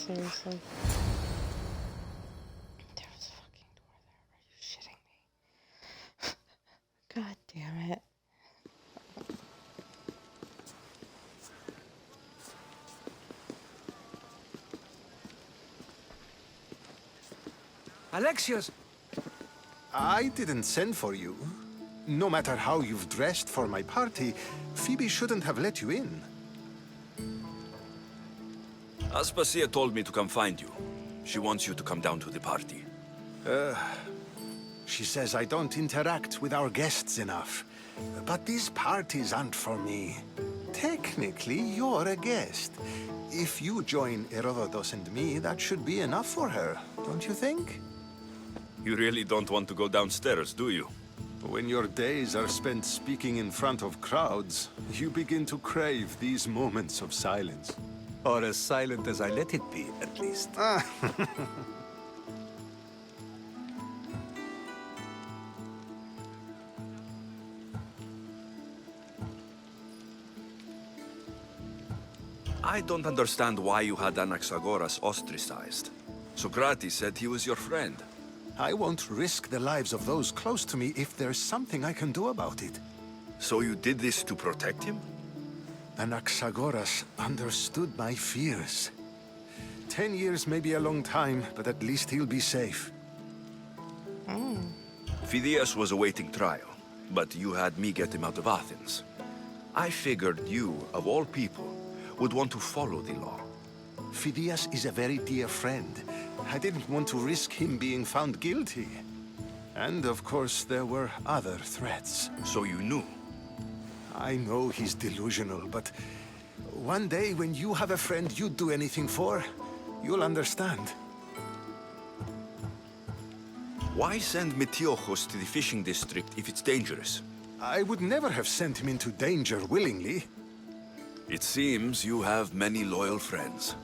Seriously. There was a fucking door there. Are you shitting me? God damn it. Alexios! I didn't send for you. No matter how you've dressed for my party, Phoebe shouldn't have let you in. Aspasia told me to come find you. She wants you to come down to the party. She says I don't interact with our guests enough. But these parties aren't for me. Technically, you're a guest. If you join Herodotus and me, that should be enough for her, don't you think? You really don't want to go downstairs, do you? When your days are spent speaking in front of crowds, you begin to crave these moments of silence. Or as silent as I let it be, at least. I don't understand why you had Anaxagoras ostracized. Socrates said he was your friend. I won't risk the lives of those close to me if there's something I can do about it. So you did this to protect him? Anaxagoras understood my fears. 10 years may be a long time, but at least he'll be safe. Phidias was awaiting trial, but you had me get him out of Athens. I figured you, of all people, would want to follow the law. Phidias is a very dear friend. I didn't want to risk him being found guilty. And of course, there were other threats. So you knew? I know he's delusional, but one day when you have a friend you'd do anything for, you'll understand. Why send Metiochos to the fishing district if it's dangerous? I would never have sent him into danger willingly. It seems you have many loyal friends.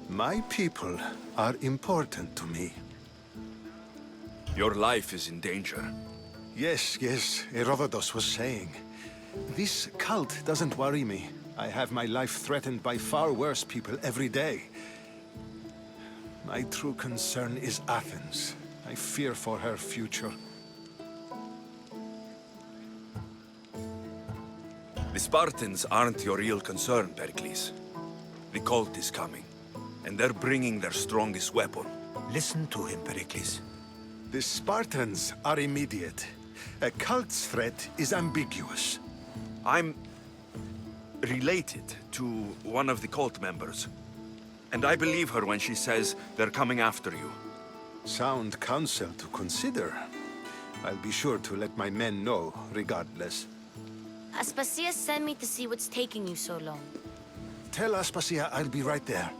My people are important to me. Your life is in danger. Yes, Herodotus was saying. This cult doesn't worry me. I have my life threatened by far worse people every day. My true concern is Athens. I fear for her future. The Spartans aren't your real concern, Pericles. The cult is coming, and they're bringing their strongest weapon. Listen to him, Pericles. The Spartans are immediate. A cult's threat is ambiguous. I'm related to one of the cult members, and I believe her when she says they're coming after you. Sound counsel to consider. I'll be sure to let my men know, regardless. Aspasia sent me to see what's taking you so long. Tell Aspasia I'll be right there.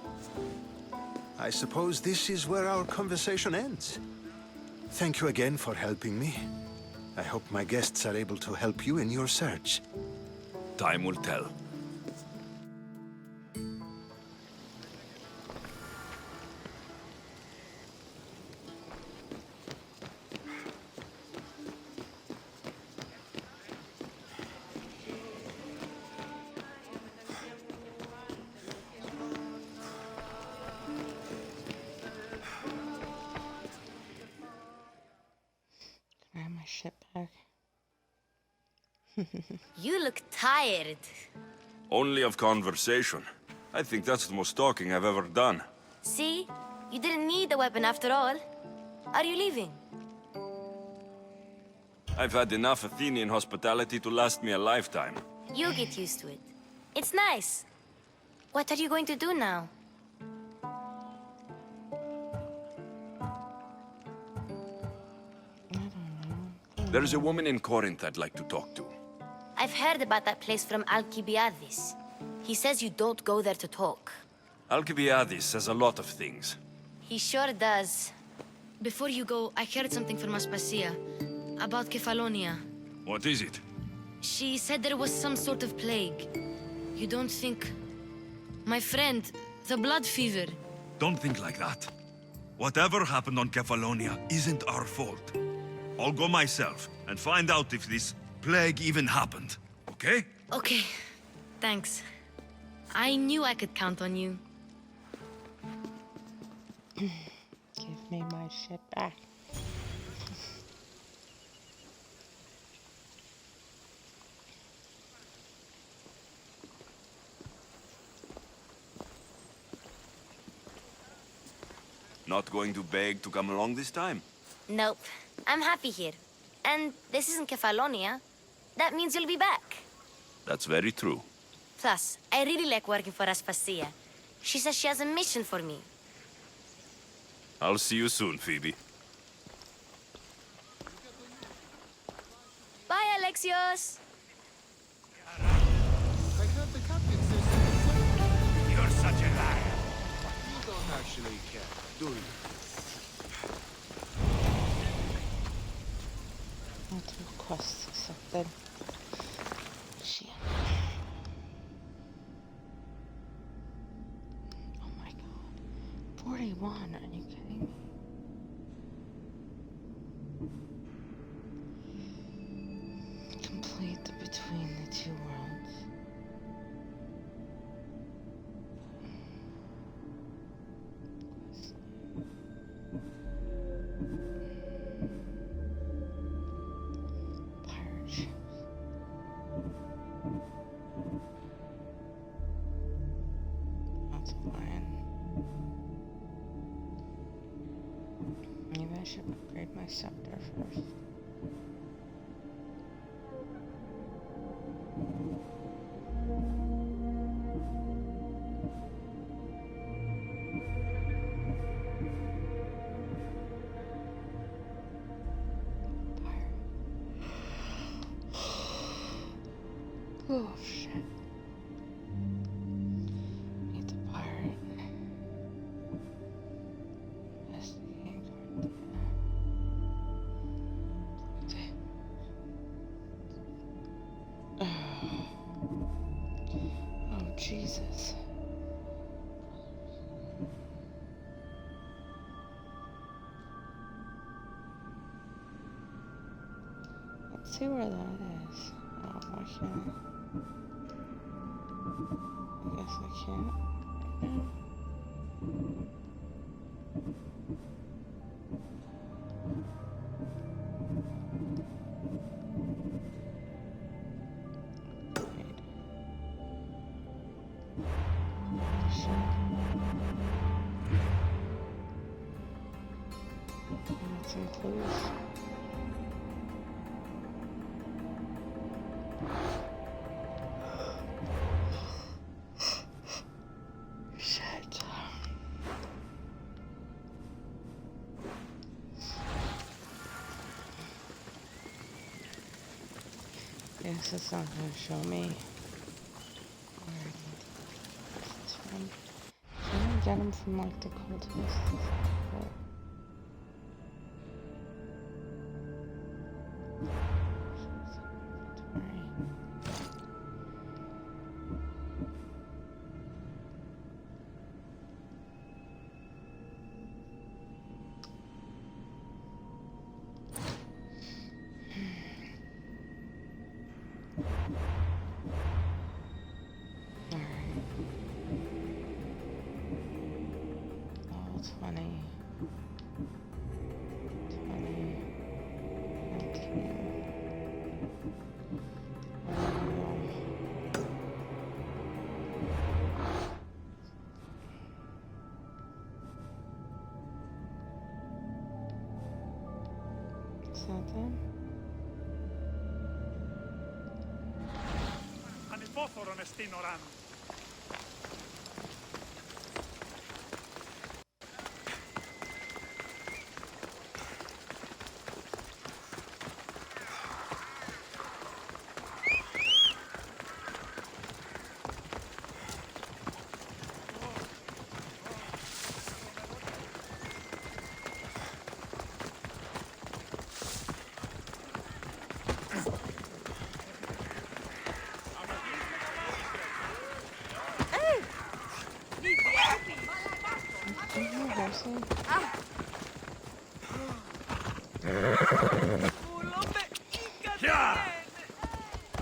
I suppose this is where our conversation ends. Thank you again for helping me. I hope my guests are able to help you in your search. Time will tell. Can I have my shit back? You look tired. Only of conversation. I think that's the most talking I've ever done. See? You didn't need the weapon after all. Are you leaving? I've had enough Athenian hospitality to last me a lifetime. You'll get used to it. It's nice. What are you going to do now? There's a woman in Corinth I'd like to talk to. I've heard about that place from Alcibiades. He says you don't go there to talk. Alcibiades says a lot of things. He sure does. Before you go, I heard something from Aspasia about Kefalonia. What is it? She said there was some sort of plague. You don't think... My friend, the blood fever. Don't think like that. Whatever happened on Kefalonia isn't our fault. I'll go myself and find out if this plague even happened, okay? Okay, thanks. I knew I could count on you. Give me my shit back. Not going to beg to come along this time? Nope. I'm happy here. And this isn't Kefalonia. That means you'll be back. That's very true. Plus, I really like working for Aspasia. She says she has a mission for me. I'll see you soon, Phoebe. Bye, Alexios! I heard the captain says You're such a liar. you don't actually care, do you? I'll do a quest or something. Shit. Oh my god. 41, are you kidding me? Complete the Between the Two Worlds. Pirate ships. That's a lion. Maybe I should upgrade my scepter first. Oh shit. Meet the pirate. Investigate Oh Jesus. Let's see where that is. Oh, I can't. I guess I can't. Got some clues. Shit. Guess it's not gonna show me where it's from. Can I get them from like the cultists? But level 20, 19. Is that them? Ανυπόφορον εστίν οράν. Πια!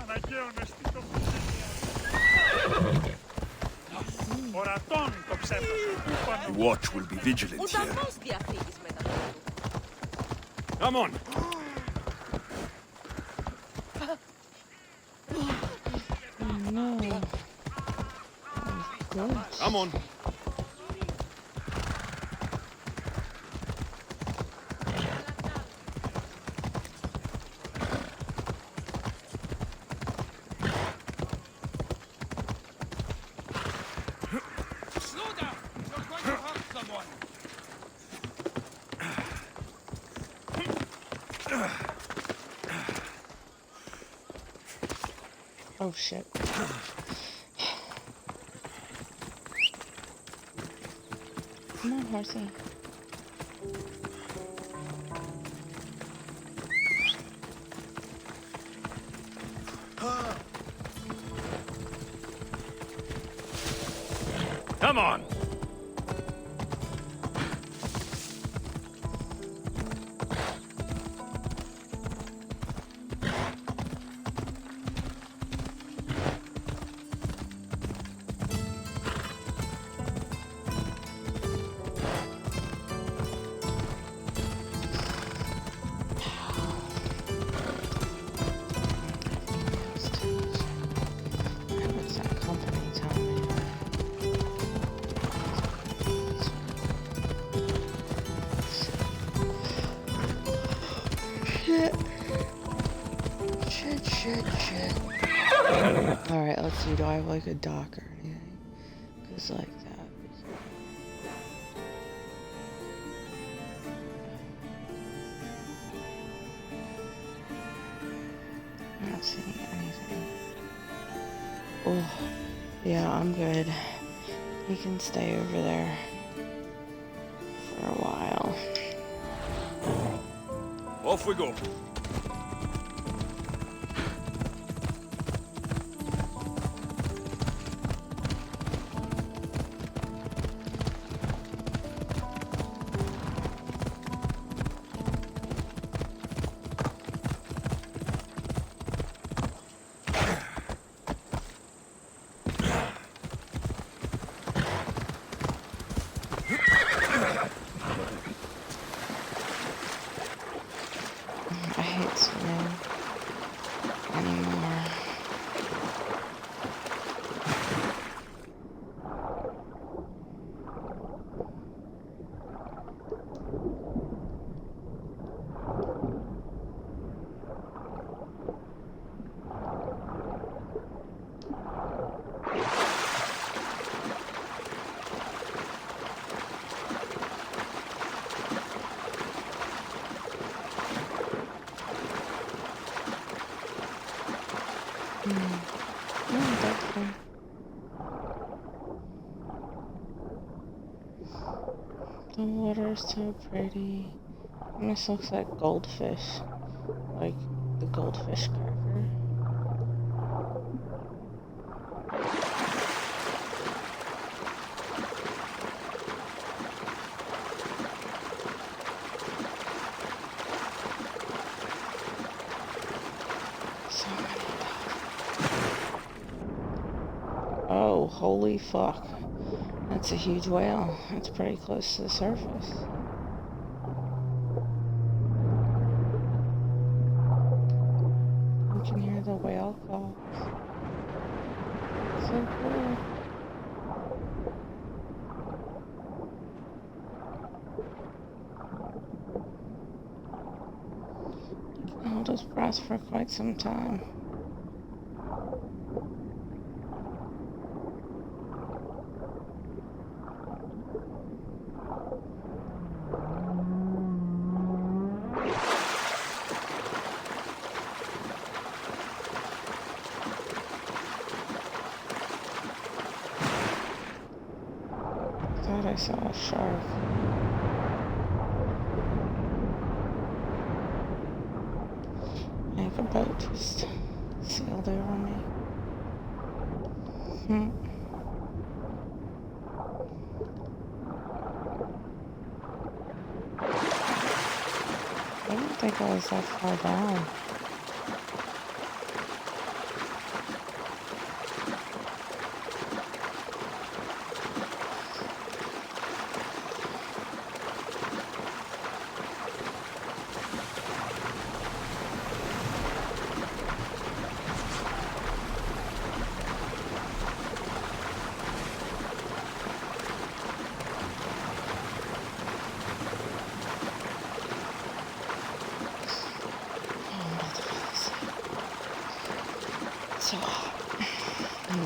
Αναγκαίων εστί το Ορατών το ψεύδος. The watch will be vigilant here. Come on! No. Good. Come on! Slow down! You're going to hurt someone! Oh shit. Come on, horsey. Come on! What's that company tell me? Shit. Shit. Alright, let's see. Do I have like a dock or anything? Because like that. I'm not seeing anything. Oh, yeah, I'm good. He can stay over there for a while. Off we go. I hate swimming anymore. Definitely. The water is so pretty. And this looks like goldfish. Like the goldfish cracker. So many dogs. Oh, holy fuck. That's a huge whale. That's pretty close to the surface. You can hear the whale calls. So cool. You can hold his breath for quite some time. Thought I saw a shark. Like a boat just sailed over me. I didn't think I was that far down.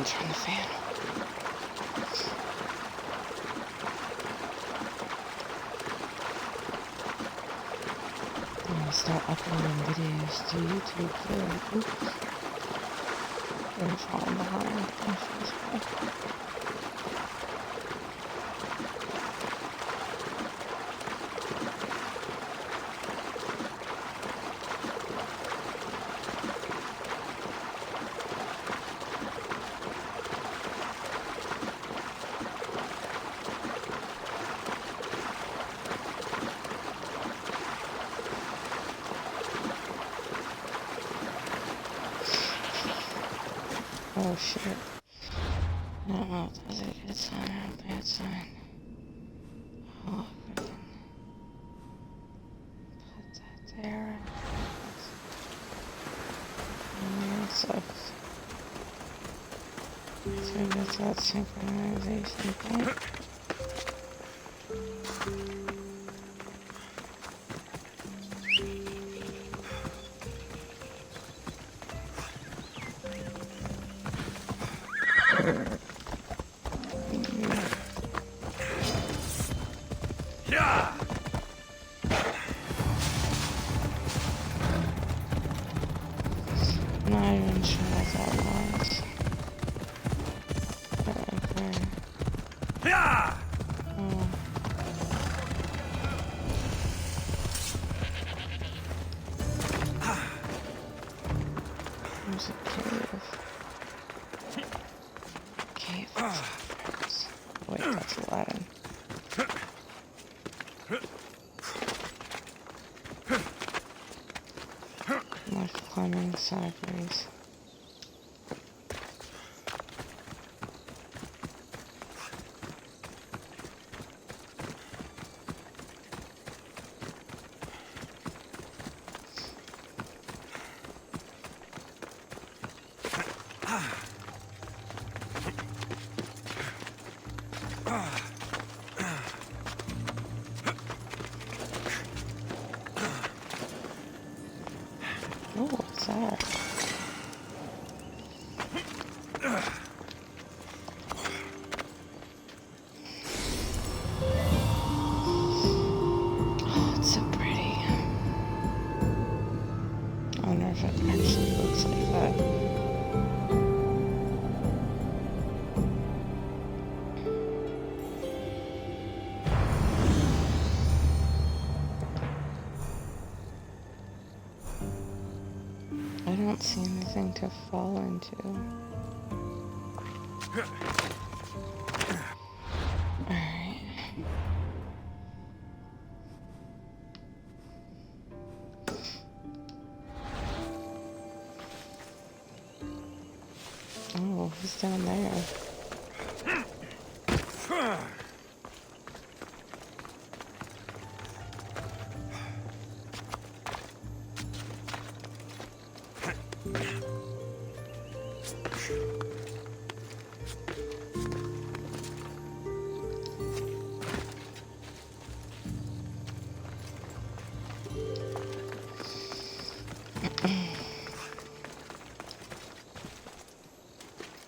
gonna turn the fan. I'm gonna start uploading videos to YouTube too. Oops. I'm falling behind. I'm so sorry. Oh shit. I don't know if that's a good sign or a bad sign. Oh, freaking. Put that there. And so that's that synchronization thing. I'm not even sure what that was. Okay. Oh. There's a cave. Cave. Wait, that's Aladdin. I'm like climbing sideways. Oh, what's that? Oh, it's so pretty. I wonder if it actually looks like that. I don't see anything to fall into. Alright. Oh, he's down there.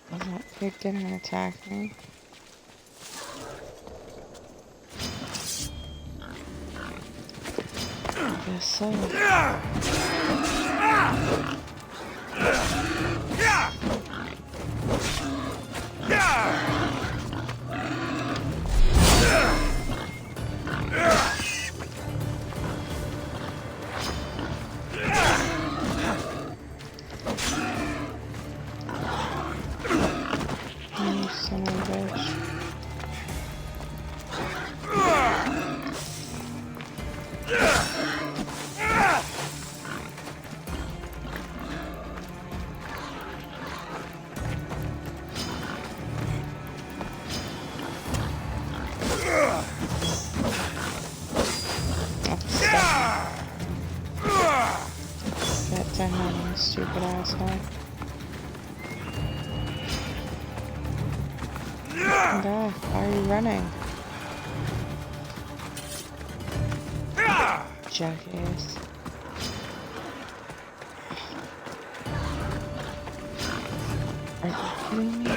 Was that pig gonna attack me? I guess so. You son of a bitch. Get down, you stupid asshole. Die. Why are you running? Jackass. Are you kidding me?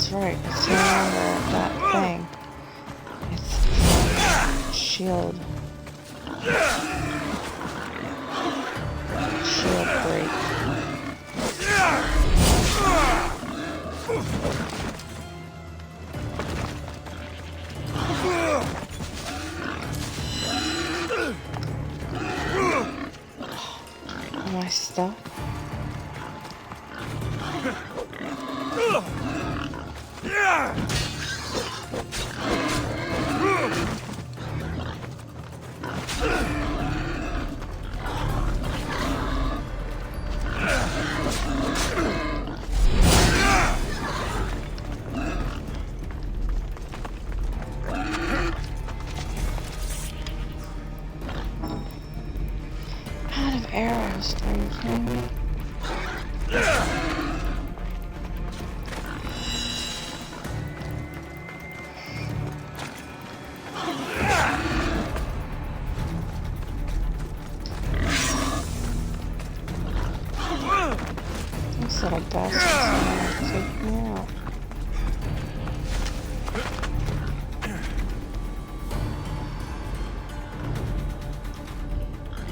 that's right. It's no longer that thing. It's shield. Shield break. Am I stuck? Out of arrows, are you kidding me? This little bastard's gonna take me out.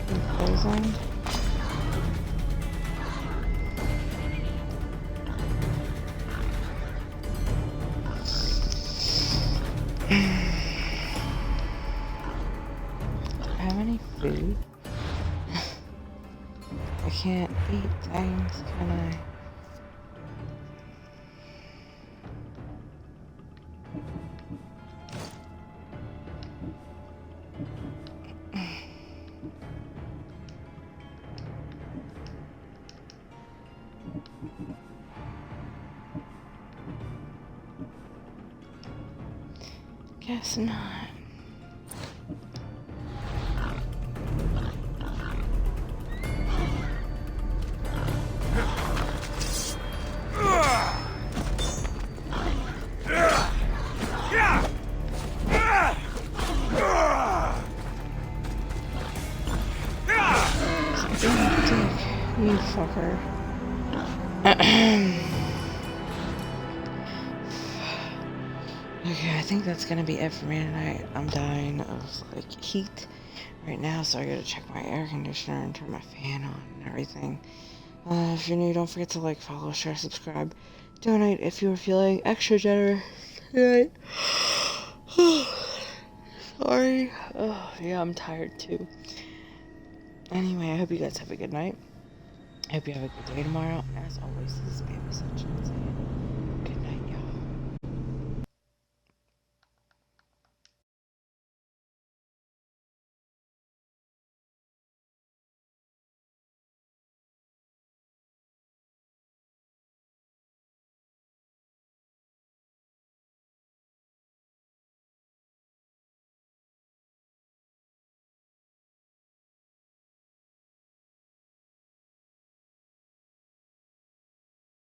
You poisoned? Do I have any food? I can't eat things, can I? Guess not. You fucker. Okay, I think that's gonna be it for me tonight. I'm dying of like heat right now, so I gotta check my air conditioner and turn my fan on and everything. If you're new, don't forget to like, follow, share, subscribe, donate if you're feeling extra generous tonight. Sorry. Oh, yeah, I'm tired too. Anyway, I hope you guys have a good night. I hope you have a good day tomorrow. And as always, this is Baby Sunshine.